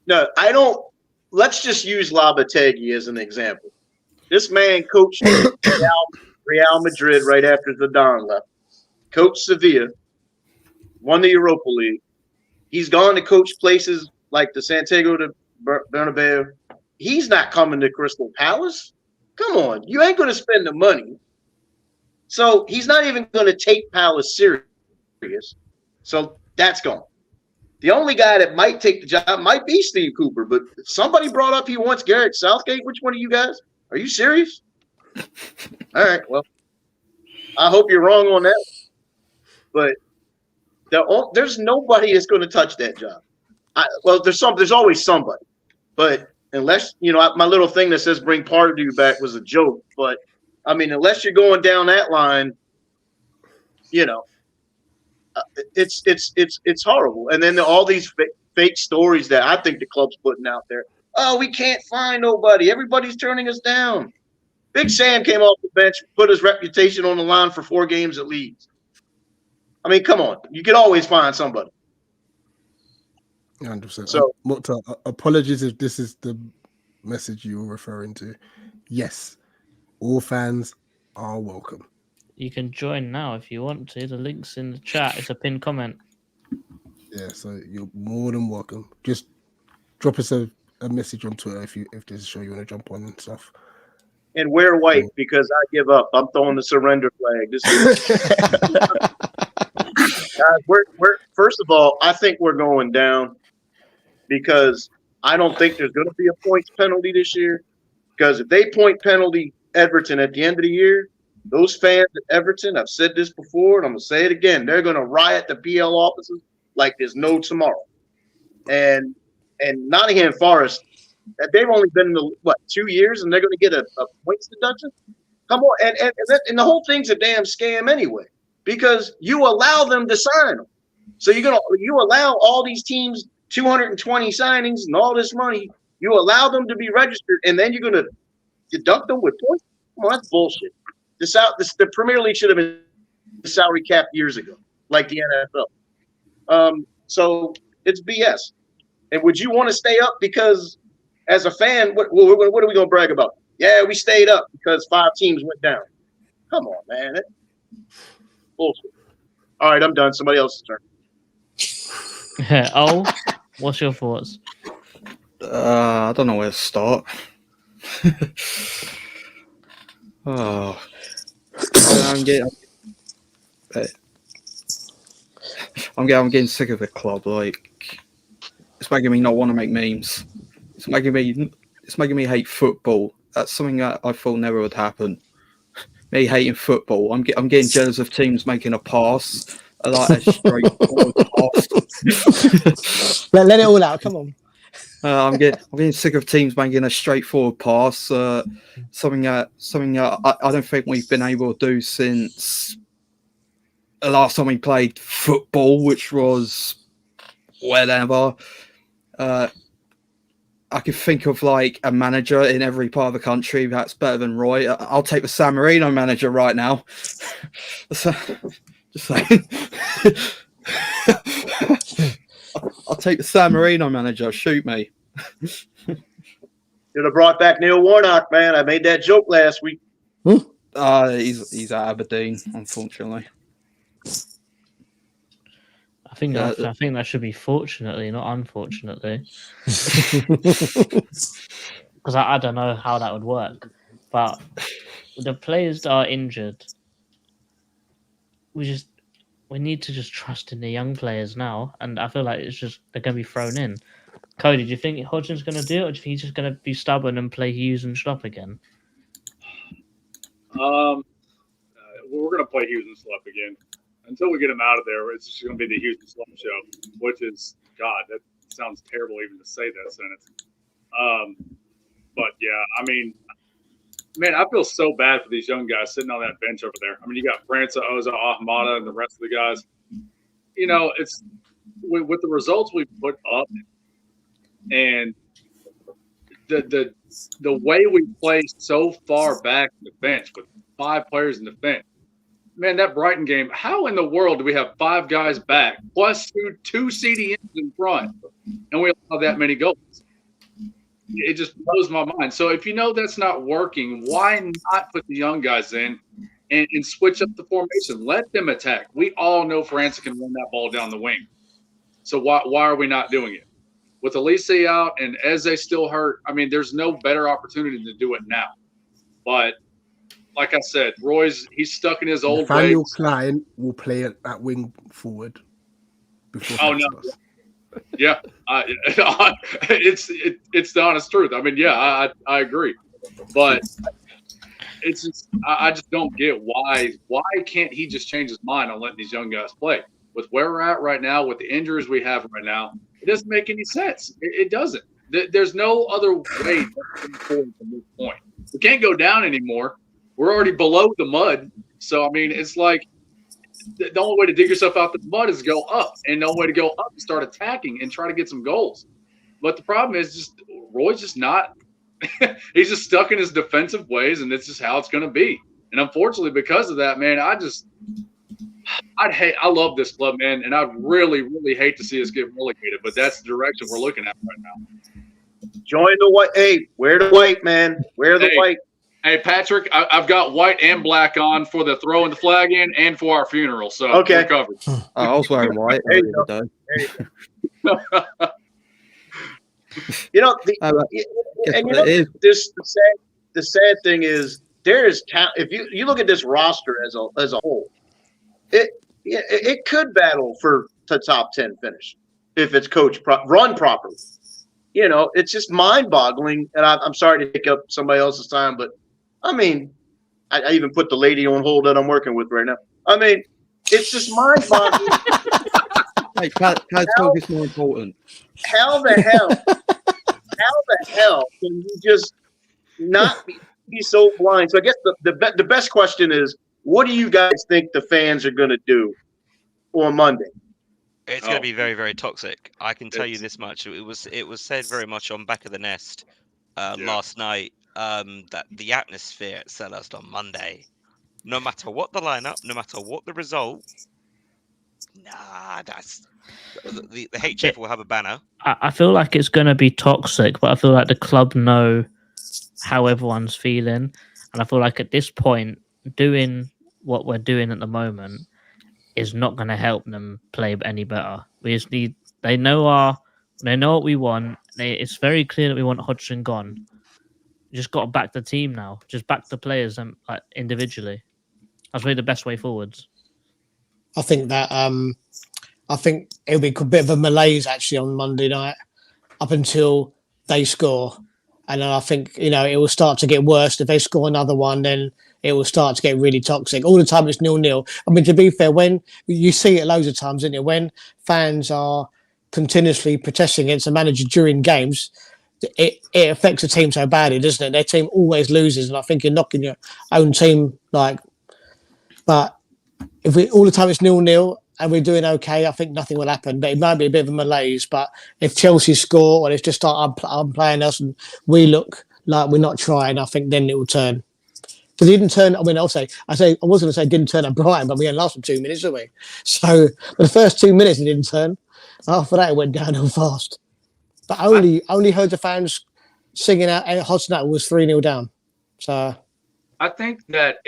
Speaker 9: No, I don't. Let's just use Lopetegui as an example. This man coached Real Madrid right after Zidane left. Coached Sevilla, won the Europa League. He's gone to coach places like the Santiago de Bernabeu, he's not coming to Crystal Palace. Come on, you ain't going to spend the money. So he's not even going to take Palace serious. So that's gone. The only guy that might take the job might be Steve Cooper, but somebody brought up he wants Garrett Southgate. Which one of you guys? Are you serious? All right, well, I hope you're wrong on that. But there's nobody that's going to touch that job. There's always somebody, but unless my little thing that says bring Pardew back was a joke. But I mean, unless you're going down that line, it's horrible. And then all these fake stories that I think the club's putting out there. Oh, we can't find nobody. Everybody's turning us down. Big Sam came off the bench, put his reputation on the line for 4 games at Leeds. I mean, come on. You can always find somebody.
Speaker 5: 100%.
Speaker 9: So,
Speaker 5: Mukhtar, apologies if this is the message you were referring to. Yes, all fans are welcome.
Speaker 2: You can join now if you want to. The link's in the chat. It's a pinned comment.
Speaker 5: Yeah, so you're more than welcome. Just drop us a message on Twitter if there's a show you want to jump on and stuff.
Speaker 9: and wear white because I give up. I'm throwing the surrender flag. This is guys, we're first of all, I think we're going down because I don't think there's going to be a points penalty this year. Because if they point penalty Everton at the end of the year, those fans at Everton, I've said this before and I'm going to say it again, they're going to riot the PL offices like there's no tomorrow. And Nottingham Forest, they've only been in the 2 years and they're going to get a points deduction? Come on. And the whole thing's a damn scam anyway, because you allow them to sign them. So you allow all these teams 220 signings and all this money. You allow them to be registered, and then you're going to deduct them with points? Come on, that's bullshit. The Premier League should have been salary cap years ago, like the NFL. So it's BS. And would you want to stay up because, as a fan, what are we going to brag about? Yeah, we stayed up because 5 teams went down. Come on, man. Bullshit. All right, I'm done. Somebody else's turn.
Speaker 2: Oh, what's your thoughts?
Speaker 8: I don't know where to start. I'm getting sick of the club. Like, it's making me not want to make memes. It's making me hate football. That's something that I thought never would happen. Me hating football. I'm getting jealous of teams making a pass. I like a straightforward pass.
Speaker 4: Let it all out. Come on.
Speaker 8: I'm getting sick of teams making a straightforward pass. Something that I don't think we've been able to do since the last time we played football, which was whenever. I could think of like a manager in every part of the country that's better than Roy. I'll take the San Marino manager right now. Just saying. I'll take the San Marino manager. Shoot me.
Speaker 9: Should have brought back Neil Warnock, man. I made that joke last week.
Speaker 8: He's at Aberdeen, unfortunately.
Speaker 2: I think that should be fortunately, not unfortunately. Because I don't know how that would work. But the players that are injured, we need to just trust in the young players now. And I feel like they're going to be thrown in. Cody, do you think Hodgson's going to do it, or do you think he's just going to be stubborn and play Hughes and Schlupp again?
Speaker 10: We're going to play Hughes and Schlupp again. Until we get him out of there, it's just going to be the Hughes and Schlupp show, which is, God, that sounds terrible even to say that sentence. But, yeah, I mean, man, I feel so bad for these young guys sitting on that bench over there. I mean, you got França, Oza, Ahmada, and the rest of the guys. You know, it's with the results we put up and the way we play so far back in the bench with 5 players in the bench. Man, that Brighton game, how in the world do we have 5 guys back plus two CDMs in front and we allow that many goals? It just blows my mind. So if you know that's not working, why not put the young guys in and switch up the formation? Let them attack. We all know França can run that ball down the wing. So why are we not doing it? with Elise out and Eze still hurt, I mean, there's no better opportunity to do it now. But like I said, he's stuck in his old
Speaker 5: Nathaniel
Speaker 10: ways.
Speaker 5: Klein will play at wing forward before
Speaker 10: no. Yeah, it's the honest truth. I mean, yeah, I agree, but it's just I just don't get why can't he just change his mind on letting these young guys play? With where we're at right now, with the injuries we have right now, it doesn't make any sense. It doesn't. There's no other way to move forward from this point. We can't go down anymore. We're already below the mud. So, I mean, it's like the only way to dig yourself out the mud is go up. And the only way to go up is start attacking and try to get some goals. But the problem is Roy's just not – he's just stuck in his defensive ways, and it's just how it's going to be. And unfortunately, because of that, man, I love this club, man, and I'd really, really hate to see us get relegated. But that's the direction we're looking at right now.
Speaker 9: Join the white. Hey, wear the white, man. Wear the white.
Speaker 10: Hey, Patrick, I've got white and black on for the throwing the flag in and for our funeral, so
Speaker 9: okay.
Speaker 10: We're covered.
Speaker 8: I was wearing white earlier today.
Speaker 9: You know, the sad thing is there is talent. If you look at this roster as a whole, it could battle for the top 10 finish if it's coached run properly. You know, it's just mind-boggling, and I'm sorry to take up somebody else's time, but I mean, I even put the lady on hold that I'm working with right now. I mean, it's just mind-boggling.
Speaker 8: Hey, Pat talk is more important.
Speaker 9: How the hell can you just not be so blind? So I guess the best question is, what do you guys think the fans are going to do on Monday?
Speaker 3: It's going to be very, very toxic. I can tell you this much. It was said very much on Back of the Nest last night that the atmosphere at Selhurst on Monday, no matter what the lineup, no matter what the result, that's the HF will have a banner.
Speaker 2: I feel like it's going to be toxic, but I feel like the club know how everyone's feeling, and I feel like at this point, doing what we're doing at the moment is not going to help them play any better. We just need. They know what we want. It's very clear that we want Hodgson gone. You just got to back the team now. Just back the players and individually. That's really the best way forwards.
Speaker 4: I think that I think it'll be a bit of a malaise actually on Monday night up until they score. And then I think, it will start to get worse. If they score another one, then it will start to get really toxic. All the time it's 0-0. I mean, to be fair, when you see it loads of times, isn't it? When fans are continuously protesting against the manager during games, it affects the team so badly, doesn't it? Their team always loses. And I think you're knocking your own team but if all the time it's 0-0 and we're doing okay, I think nothing will happen. But it might be a bit of a malaise. But if Chelsea score or they just start unplaying us and we look like we're not trying, I think then it will turn. Because he didn't turn. I mean, I was going to say didn't turn at Brighton, but we only lasted 2 minutes, didn't we? So the first 2 minutes he didn't turn. After that, it went downhill fast. But only heard the fans singing out. And Hodgson was 3-0 down. So
Speaker 10: I think that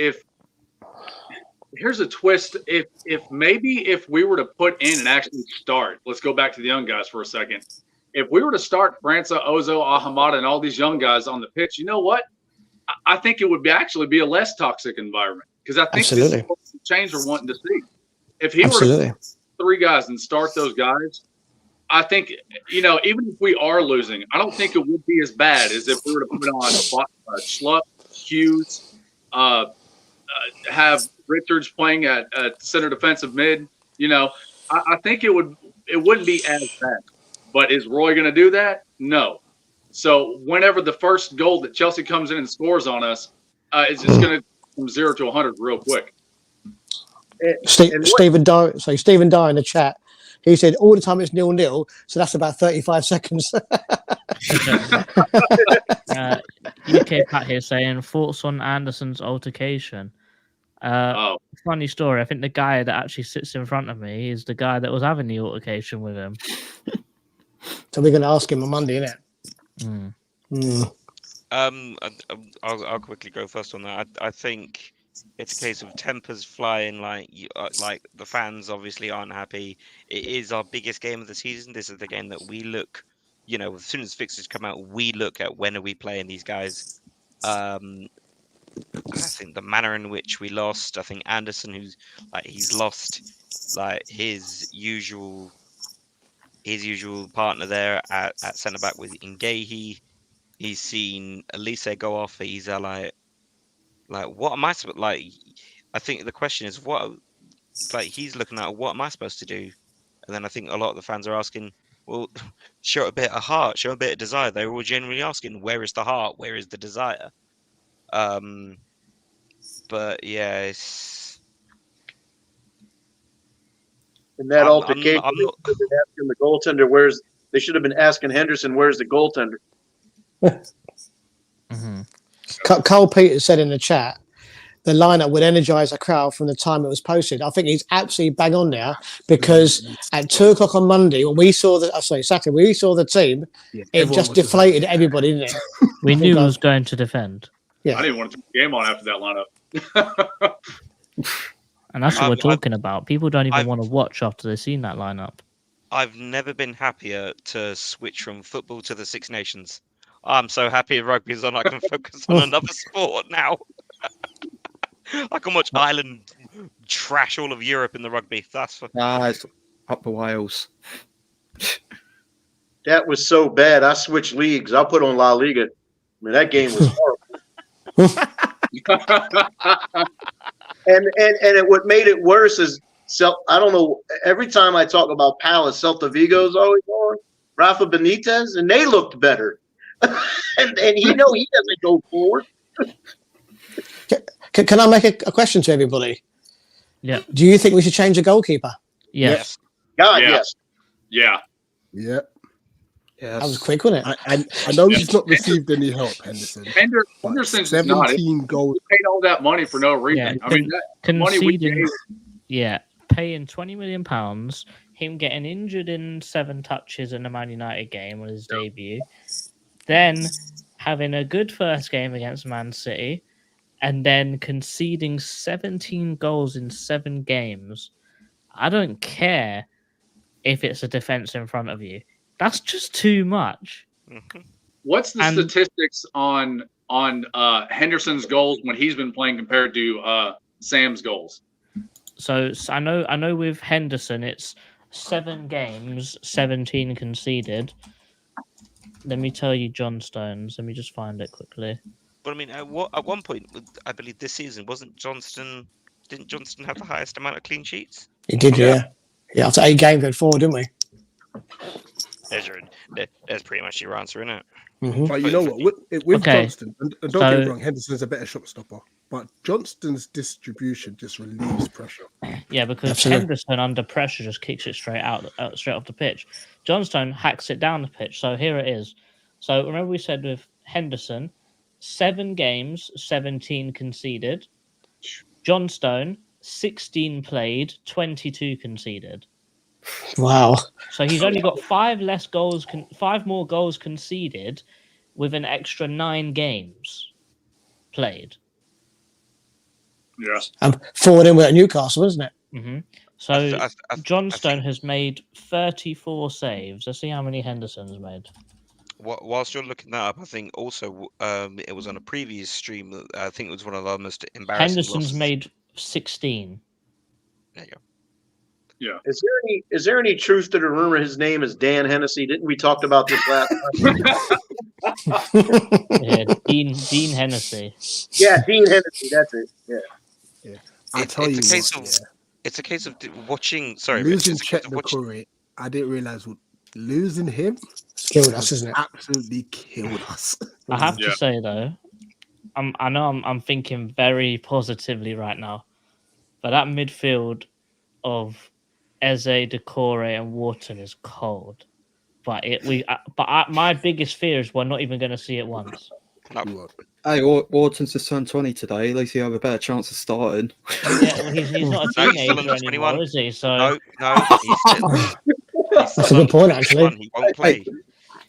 Speaker 10: here's a twist. If we were to put in and actually start, let's go back to the young guys for a second. If we were to start França, Ozo, Ahamada, and all these young guys on the pitch, you know what? I think it would actually be a less toxic environment because I think this is what the change we're wanting to see. If he were to put 3 guys and start those guys, I think, even if we are losing, I don't think it would be as bad as if we were to put on Schlupp, Hughes, have Richards playing at center defensive mid. I think it wouldn't be as bad. But is Roy going to do that? No. So whenever the first goal that Chelsea comes in and scores on us, it's just going to from 0 to 100 real quick.
Speaker 4: Stephen Dye in the chat, he said all the time it's 0-0, so that's about 35 seconds.
Speaker 2: UK Pat here saying thoughts on Anderson's altercation. Funny story. I think the guy that actually sits in front of me is the guy that was having the altercation with him.
Speaker 4: So we're going to ask him on Monday, innit?
Speaker 3: I'll quickly go first on that. I think it's a case of tempers flying. Like the fans obviously aren't happy. It is our biggest game of the season. This is the game that we look you know, as soon as fixtures come out, we look at when are we playing these guys. I think the manner in which we lost, I think Anderson, who's like he's lost like his usual partner there at centre back with Ngaihi. He's seen Elise go off. He's like what am I supposed like? I think the question is what like he's looking at what am I supposed to do? And then I think a lot of the fans are asking, well, show a bit of heart, show a bit of desire. They're all genuinely asking, where is the heart? Where is the desire? But yeah, it's
Speaker 9: In that
Speaker 3: I'm
Speaker 9: altercation,
Speaker 3: not.
Speaker 9: they should have been asking the goaltender they should have been asking Henderson, where's the goaltender?
Speaker 4: Cole Peters said in the chat, the lineup would energise a crowd from the time it was posted. I think he's absolutely bang on there because at 2:00 on Monday, when we saw Saturday, we saw the team,
Speaker 5: Yeah,
Speaker 4: it
Speaker 5: everyone
Speaker 4: just
Speaker 5: was just
Speaker 4: deflated
Speaker 5: like,
Speaker 4: everybody, didn't it?
Speaker 2: We knew he
Speaker 4: I-
Speaker 2: was going to defend.
Speaker 4: Yeah.
Speaker 10: I didn't want to turn the game on after that lineup.
Speaker 2: And that's what we're
Speaker 3: I've-
Speaker 2: talking about. People don't even
Speaker 3: I've-
Speaker 2: want to watch after they've seen that lineup.
Speaker 3: I've never been happier to switch from football to the Six Nations. I'm so happy rugby's on. I can focus on another sport now. I can watch Ireland trash all of Europe in the rugby. That's
Speaker 8: It's up for Wales.
Speaker 9: That was so bad. I switched leagues. I put on La Liga. I mean, that game was horrible. And what made it worse is I don't know. Every time I talk about Palace, Celta Vigo's always on. Rafa Benitez, and they looked better. and he doesn't go forward.
Speaker 4: Can I make a question to everybody?
Speaker 2: Yeah.
Speaker 4: Do you think we should change the goalkeeper?
Speaker 2: Yes.
Speaker 9: God,
Speaker 10: Yeah.
Speaker 9: yes.
Speaker 10: Yeah.
Speaker 5: yeah.
Speaker 4: That was quick, wasn't it?
Speaker 5: I know he's not received any help, Henderson.
Speaker 10: Henderson's not. He
Speaker 5: 17 goals.
Speaker 10: paid all that money for no reason.
Speaker 2: Yeah,
Speaker 10: I mean, that money we
Speaker 2: conceding,
Speaker 10: gave.
Speaker 2: paying £20 million, him getting injured in 7 touches in the Man United game on his debut, then having a good first game against Man City, and then conceding 17 goals in 7 games. I don't care if it's a defense in front of you. That's just too much.
Speaker 10: What's the
Speaker 2: And-
Speaker 10: statistics on Henderson's goals when he's been playing compared to Sam's goals?
Speaker 2: So I know with Henderson, it's 7 games, 17 conceded. Let me tell you John Stones. Let me just find it quickly.
Speaker 3: But I mean, at one point, I believe this season didn't Johnston have the highest amount of clean sheets?
Speaker 4: He did, yeah. Yeah, after 8 games, we had 4, didn't we?
Speaker 3: There's pretty much your answer, isn't it?
Speaker 4: Mm-hmm.
Speaker 5: But you know what? With
Speaker 2: Okay,
Speaker 5: Johnston, and don't get me
Speaker 2: so-
Speaker 5: wrong, Henderson's a better shot stopper, but Johnston's distribution just relieves pressure.
Speaker 2: Yeah, because
Speaker 4: Absolutely.
Speaker 2: Henderson under pressure just kicks it straight off the pitch. Johnstone hacks it down the pitch. So here it is. So remember we said with Henderson, 7 games, 17 conceded. Johnstone, 16 played, 22 conceded.
Speaker 4: Wow.
Speaker 2: So he's only got 5 more goals conceded with an extra 9 games played.
Speaker 10: Yeah.
Speaker 4: 4 of them were at Newcastle, wasn't it?
Speaker 2: hmm So
Speaker 3: I
Speaker 2: Johnstone
Speaker 3: think-
Speaker 2: has made 34 saves. Let's see how many Henderson's made.
Speaker 3: Whilst you're looking that up, I think also it was on a previous stream. I think it was one of the most embarrassing.
Speaker 2: Henderson's
Speaker 3: losses.
Speaker 2: made 16.
Speaker 3: There you go.
Speaker 10: Yeah.
Speaker 9: Is there any truth to the rumor his name is Dan Hennessy? Didn't we talked about this last time?
Speaker 2: Yeah, Dean Hennessy.
Speaker 9: Yeah, Dean Hennessy. That's it. Yeah.
Speaker 5: I tell you
Speaker 3: It's a case
Speaker 5: what,
Speaker 3: of it's a case of watching. Sorry,
Speaker 5: losing
Speaker 3: it's a case
Speaker 5: Chet
Speaker 3: of watching-
Speaker 5: Decore, I didn't realize losing him
Speaker 4: Killed us, isn't it?
Speaker 5: absolutely killed us.
Speaker 2: I have
Speaker 10: Yeah.
Speaker 2: to say though, I know I'm thinking very positively right now, but that midfield of Eze, Decore, and Wharton is cold. But my biggest fear is we're not even going to see it once.
Speaker 3: No,
Speaker 8: Hey, Wharton's just turned 20 today. At least he'll have a better chance of starting.
Speaker 2: Yeah, well, he's not a
Speaker 3: No, he's still
Speaker 2: teenager
Speaker 3: under 21.
Speaker 2: anymore, is he? So
Speaker 3: no, he's
Speaker 4: That's a
Speaker 3: still
Speaker 4: good
Speaker 3: under
Speaker 4: point,
Speaker 3: 21.
Speaker 4: actually.
Speaker 3: He won't play.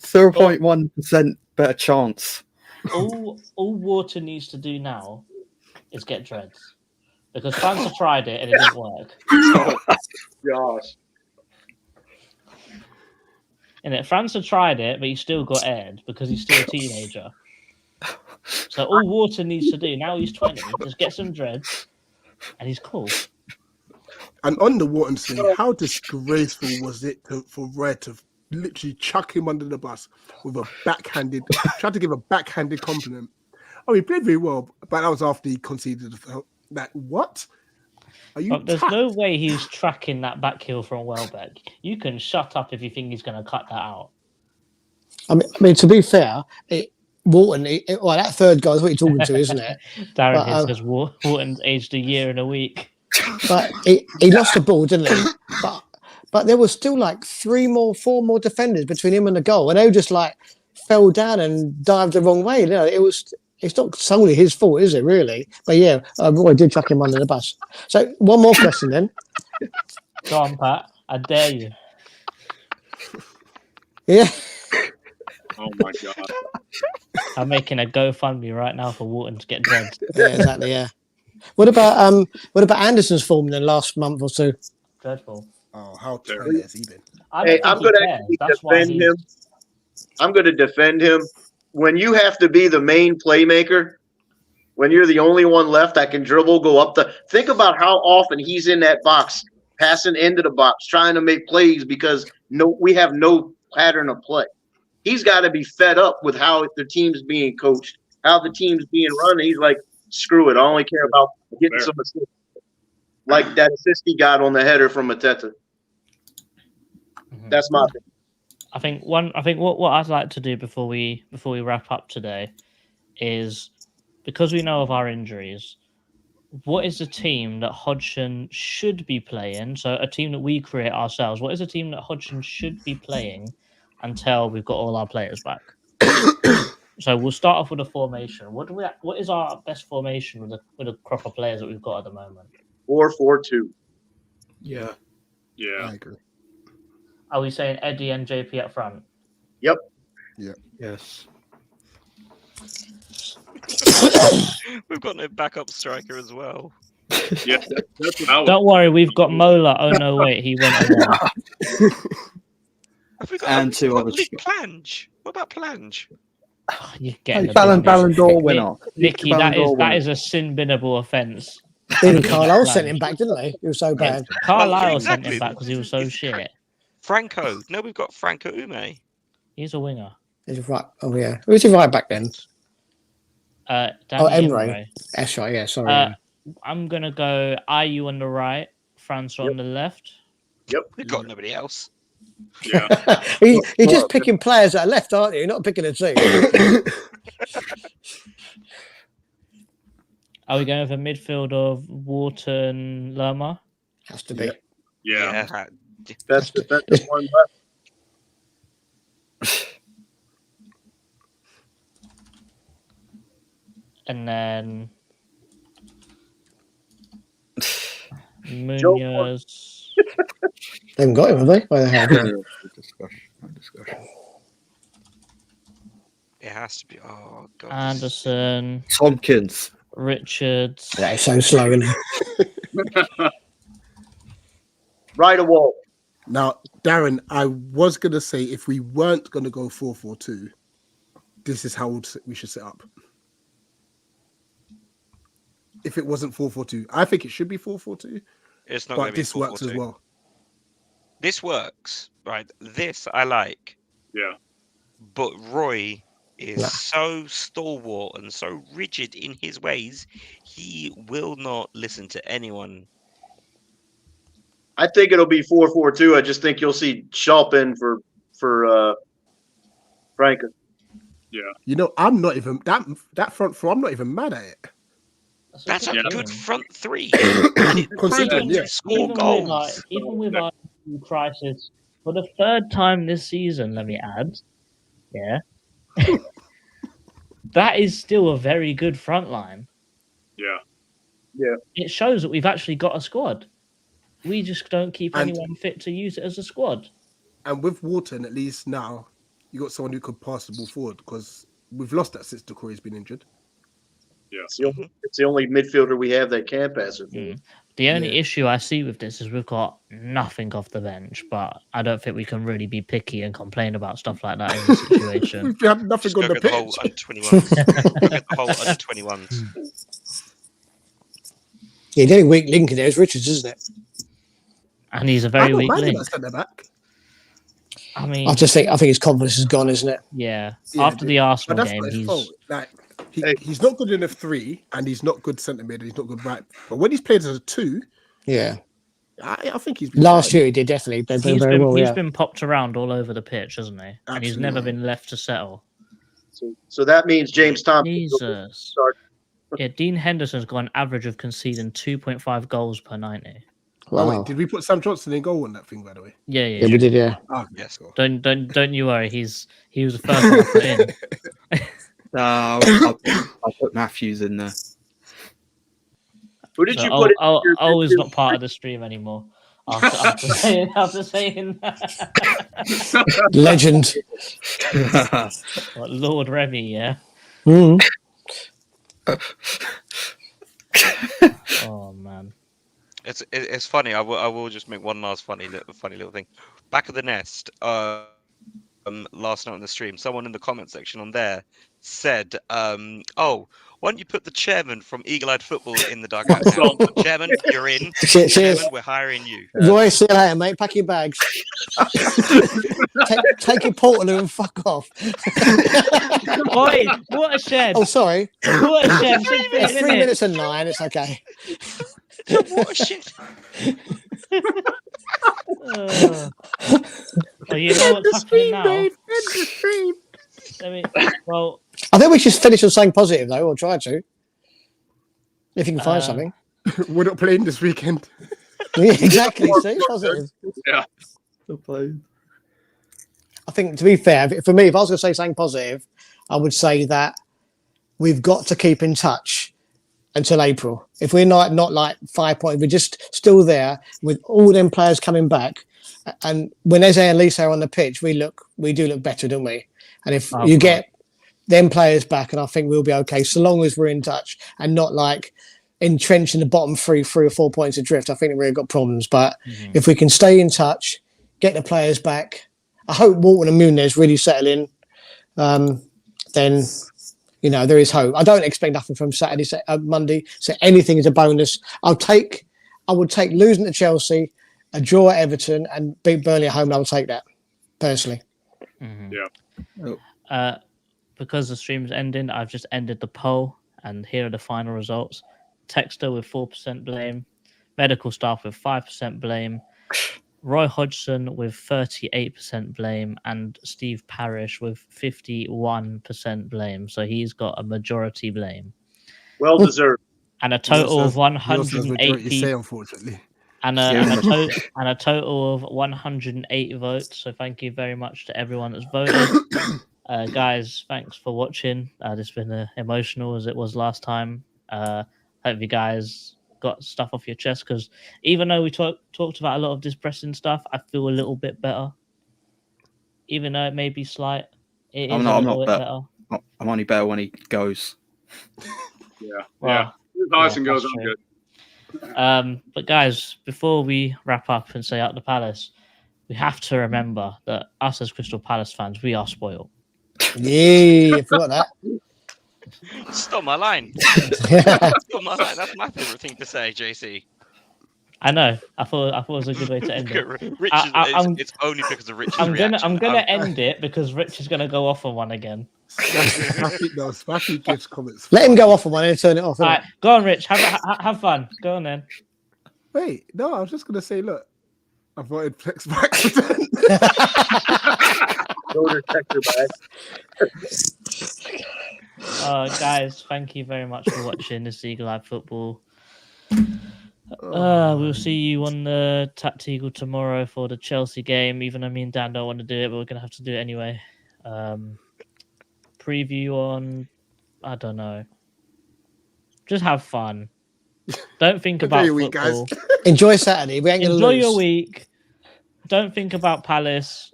Speaker 8: 0.1% better chance.
Speaker 2: all Wharton needs to do now is get dreads. Because fans have tried it and it didn't work.
Speaker 9: Gosh.
Speaker 2: And França tried it, but he still got aired because he's still a teenager. So all Wharton needs to do now, he's 20, just get some dreads, and he's cool.
Speaker 5: And on the Wharton thing, how disgraceful was it for Red to literally chuck him under the bus with a backhanded, tried to give a backhanded compliment. Oh, he played very well, but that was after he conceded that. What? Are you?
Speaker 2: There's no way he's tracking that back heel from Welbeck. You can shut up if you think he's going to cut that out.
Speaker 4: I mean, to be fair, Wharton, well, that third guy's what you're talking to, isn't it?
Speaker 2: Darren here says Wharton's aged a year and a week.
Speaker 4: But he lost the ball, didn't he? But there was still like 4 more defenders between him and the goal, and they just like fell down and dived the wrong way. You know, it's not solely his fault, is it? Really? But yeah, Roy did chuck him under the bus. So one more question then.
Speaker 2: Go on, Pat. I dare you.
Speaker 4: Yeah.
Speaker 10: Oh my god!
Speaker 2: I'm making a GoFundMe right now for Wharton to get dreads.
Speaker 4: Yeah, exactly. Yeah. What about Anderson's form in the last month or two?
Speaker 2: Dreadful.
Speaker 5: Oh, how terrible has he been?
Speaker 9: Hey, I'm going to defend him. I'm going to defend him. When you have to be the main playmaker, when you're the only one left that can dribble, go up think about how often he's in that box, passing into the box, trying to make plays because we have no pattern of play. He's got to be fed up with how the team's being coached, how the team's being run. He's like, screw it. I only care about getting some assists. Like that assist he got on the header from Mateta. That's my opinion.
Speaker 2: I think what I'd like to do before we wrap up today is, because we know of our injuries, what is the team that Hodgson should be playing? So a team that we create ourselves. What is a team that Hodgson should be playing until we've got all our players back? So we'll start off with a formation. What is our best formation with the crop of players that we've got at the moment?
Speaker 9: 4-4-2.
Speaker 8: Yeah.
Speaker 5: I agree.
Speaker 2: Are we saying Eddie and JP up front?
Speaker 9: Yep.
Speaker 5: Yeah.
Speaker 8: Yes.
Speaker 3: We've got no backup striker as well.
Speaker 10: Yeah, that's what I was.
Speaker 2: Don't worry, we've got Mola. Oh no, wait, he went away.
Speaker 8: And two other.
Speaker 3: Plange. What about Plange?
Speaker 2: You're getting
Speaker 8: Ballon d'Or winner.
Speaker 2: Nicky, that is a sin-binnable offence.
Speaker 4: Even Carlisle sent him back, didn't they? He was so bad.
Speaker 2: Carlisle sent him back because he was so shit.
Speaker 3: Franco. No, we've got Franco Ume.
Speaker 2: He's a winger.
Speaker 4: He's right. Oh yeah. Who's he right back then?
Speaker 2: Emre.
Speaker 4: That's right. Yeah. Sorry.
Speaker 2: I'm gonna go Ayew on the right, França on the left.
Speaker 9: Yep.
Speaker 3: We've got nobody else.
Speaker 10: Yeah.
Speaker 4: You're just picking players that are left, aren't you? You're not picking a team.
Speaker 2: Are we going for midfield of Wharton, Lerma?
Speaker 4: Has to be.
Speaker 10: Yeah.
Speaker 9: Best defensive one left.
Speaker 2: And then Munoz.
Speaker 4: They haven't got him, have they? Why the hell?
Speaker 8: Discussion.
Speaker 3: It has to be. Oh god.
Speaker 2: Anderson,
Speaker 8: Tompkins.
Speaker 2: Richards.
Speaker 4: They're so slow, isn't it?
Speaker 9: Right a wall.
Speaker 5: Now, Darren, I was going to say if we weren't going to go 4-4-2, this is how we should set up. If it wasn't 4-4-2, I think it should be 4-4-2.
Speaker 3: It's not.
Speaker 5: But this works as well.
Speaker 3: This works, right? This I like.
Speaker 10: Yeah.
Speaker 3: But Roy is so stalwart and so rigid in his ways. He will not listen to anyone.
Speaker 9: I think it'll be 4-4-2. I just think you'll see Sharp in for Franco.
Speaker 10: Yeah.
Speaker 5: You know, I'm not even that front four. I'm not even mad at it.
Speaker 3: That's a good front three.
Speaker 5: Considering, yeah.
Speaker 3: Score goals.
Speaker 2: Even with our crisis, for the third time this season, let me add, that is still a very good front line.
Speaker 10: Yeah.
Speaker 9: Yeah.
Speaker 2: It shows that we've actually got a squad. We just don't keep anyone fit to use it as a squad.
Speaker 5: And with Wharton, at least now, you got someone who could pass the ball forward because we've lost that since Decore's been injured.
Speaker 10: Yeah.
Speaker 9: It's the only midfielder we have that can pass it forward.
Speaker 2: The only
Speaker 5: Yeah.
Speaker 2: issue I see with this is we've got nothing off the bench, but I don't think we can really be picky and complain about stuff like that in this situation.
Speaker 5: We've had nothing
Speaker 3: Just
Speaker 5: on
Speaker 3: go
Speaker 5: the
Speaker 3: get the whole
Speaker 5: pitch.
Speaker 3: under 21s. Go get the whole under 21s.
Speaker 4: Yeah, the only weak link in there is Richards, isn't it?
Speaker 2: And he's a
Speaker 5: I'm
Speaker 2: very
Speaker 5: not
Speaker 2: weak
Speaker 5: minding
Speaker 2: link.
Speaker 5: that centre back.
Speaker 2: I mean,
Speaker 4: I think his confidence is gone, isn't it?
Speaker 2: yeah.
Speaker 5: Yeah,
Speaker 2: After the
Speaker 5: But
Speaker 2: Arsenal
Speaker 5: that's
Speaker 2: game,
Speaker 5: not his
Speaker 2: he's
Speaker 5: fault. Like
Speaker 9: Hey.
Speaker 5: he's not good enough 3, and he's not good centre mid, and he's not good right. But when he's played as a 2,
Speaker 4: Yeah.
Speaker 5: I think he's been
Speaker 4: Last
Speaker 5: fine.
Speaker 4: year he did definitely. But
Speaker 2: he's
Speaker 4: very
Speaker 2: been
Speaker 4: well,
Speaker 2: he's
Speaker 4: yeah.
Speaker 2: been popped around all over the pitch, hasn't he? And he's never
Speaker 5: Absolutely.
Speaker 2: been left to settle.
Speaker 9: So that means James Thompson.
Speaker 2: Jesus.
Speaker 9: Start.
Speaker 2: Yeah, Dean Henderson's got an average of conceding 2.5 goals per 90.
Speaker 5: Oh
Speaker 4: Wow.
Speaker 5: wait, did we put Sam Johnson in goal on that thing, by the way?
Speaker 2: Yeah,
Speaker 4: Yeah, we did, yeah.
Speaker 5: Oh,
Speaker 3: Yes.
Speaker 5: cool.
Speaker 2: Don't you worry. He was the first one to put in.
Speaker 8: I'll put Matthews in there.
Speaker 9: Who did
Speaker 2: So
Speaker 9: you put in?
Speaker 2: I'll is not part of the stream anymore. After saying that.
Speaker 4: Legend.
Speaker 2: What, Lord Remy, yeah.
Speaker 4: Mm.
Speaker 2: Oh man.
Speaker 3: It's funny. I will just make one last funny little thing. Back of the nest. Last night on the stream, someone in the comment section on there said, "Oh, why don't you put the chairman from Eagle Eyed Football in the dugout now? Chairman, you're in.
Speaker 4: Cheers.
Speaker 3: Chairman, we're hiring you."
Speaker 4: Roy, see you later, mate. Pack your bags. take your Portaloo and fuck off.
Speaker 2: Oi, what a shed!
Speaker 4: Oh, sorry.
Speaker 2: What a shed!
Speaker 4: It's 3 minutes and 9. It's okay.
Speaker 3: What a shit!
Speaker 2: Well, you know what's happening now. Well,
Speaker 4: I think we should finish on something positive, though, or try to. If you can find
Speaker 2: Uh,
Speaker 4: something.
Speaker 5: We're not playing this weekend.
Speaker 4: Yeah, exactly. See, positive.
Speaker 10: Yeah.
Speaker 4: I think, to be fair, for me, if I was going to say something positive, I would say that we've got to keep in touch until April. If we're not like 5 points, we're just still there with all them players coming back. And when Eze and Lisa are on the pitch, we do look better, don't we? And if you get them players back, and I think we'll be okay, so long as we're in touch and not like entrenched in the bottom 3 or 4 points adrift. I think we've got problems. But if we can stay in touch, get the players back, I hope Walton and Munez really settle in. Then, you know, there is hope. I don't expect nothing from Monday. So anything is a bonus. I would take losing to Chelsea, a draw at Everton, and beat Burnley at home. And I would take that personally.
Speaker 2: Because the stream's ending, I've just ended the poll, and here are the final results. Texter with 4% blame, medical staff with 5% blame, Roy Hodgson with 38% blame, and Steve Parrish with 51% blame. So he's got a majority blame.
Speaker 9: Well deserved.
Speaker 2: And a total of
Speaker 5: Say,
Speaker 2: 180
Speaker 5: unfortunately.
Speaker 2: and a total of 108 votes. So thank you very much to everyone that's voted. Guys, thanks for watching. It's been emotional as it was last time. Hope you guys got stuff off your chest, because even though we talked about a lot of depressing stuff, I feel a little bit better. Even though it may be slight, it is a little bit better.
Speaker 8: I'm only better when he goes.
Speaker 10: Yeah.
Speaker 2: Well,
Speaker 10: If Hodgson goes,
Speaker 2: that's
Speaker 10: I'm
Speaker 2: true.
Speaker 10: good.
Speaker 2: But guys, before we wrap up and say out the Palace, we have to remember that us as Crystal Palace fans, we are spoiled.
Speaker 4: Yeah, I forgot that.
Speaker 3: Stop my line. Stop my line. That's my favorite thing to say, JC.
Speaker 2: I know. I thought it was a good way to end it.
Speaker 3: It's only because of Rich's reaction.
Speaker 2: I'm gonna end it because Rich is gonna go off on one again.
Speaker 5: Spaffy gives comments.
Speaker 4: Let him go off on one and turn it off.
Speaker 2: All right, go on, Rich. Have fun. Go on then.
Speaker 5: Wait, no, I was just gonna say, look, I voted Flex back.
Speaker 2: Guys, thank you very much for watching this Eagle Eye Football. We'll see you on the Tactical tomorrow for the Chelsea game. Even though me and Dan don't want to do it, but we're gonna have to do it anyway. Preview on, I don't know. Just have fun. Don't think about
Speaker 5: your week,
Speaker 2: football.
Speaker 5: guys.
Speaker 4: Enjoy Saturday. We ain't gonna
Speaker 2: Enjoy
Speaker 4: lose.
Speaker 2: your week. Don't think about Palace.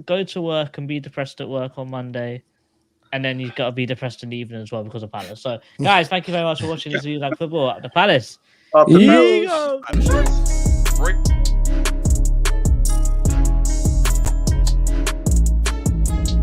Speaker 2: Go to work and be depressed at work on Monday. And then you've got to be depressed in the evening as well because of Palace. So, guys, thank you very much for watching this video like football at the Palace.
Speaker 9: Up the
Speaker 4: Eagles.
Speaker 9: mountains.
Speaker 3: Roy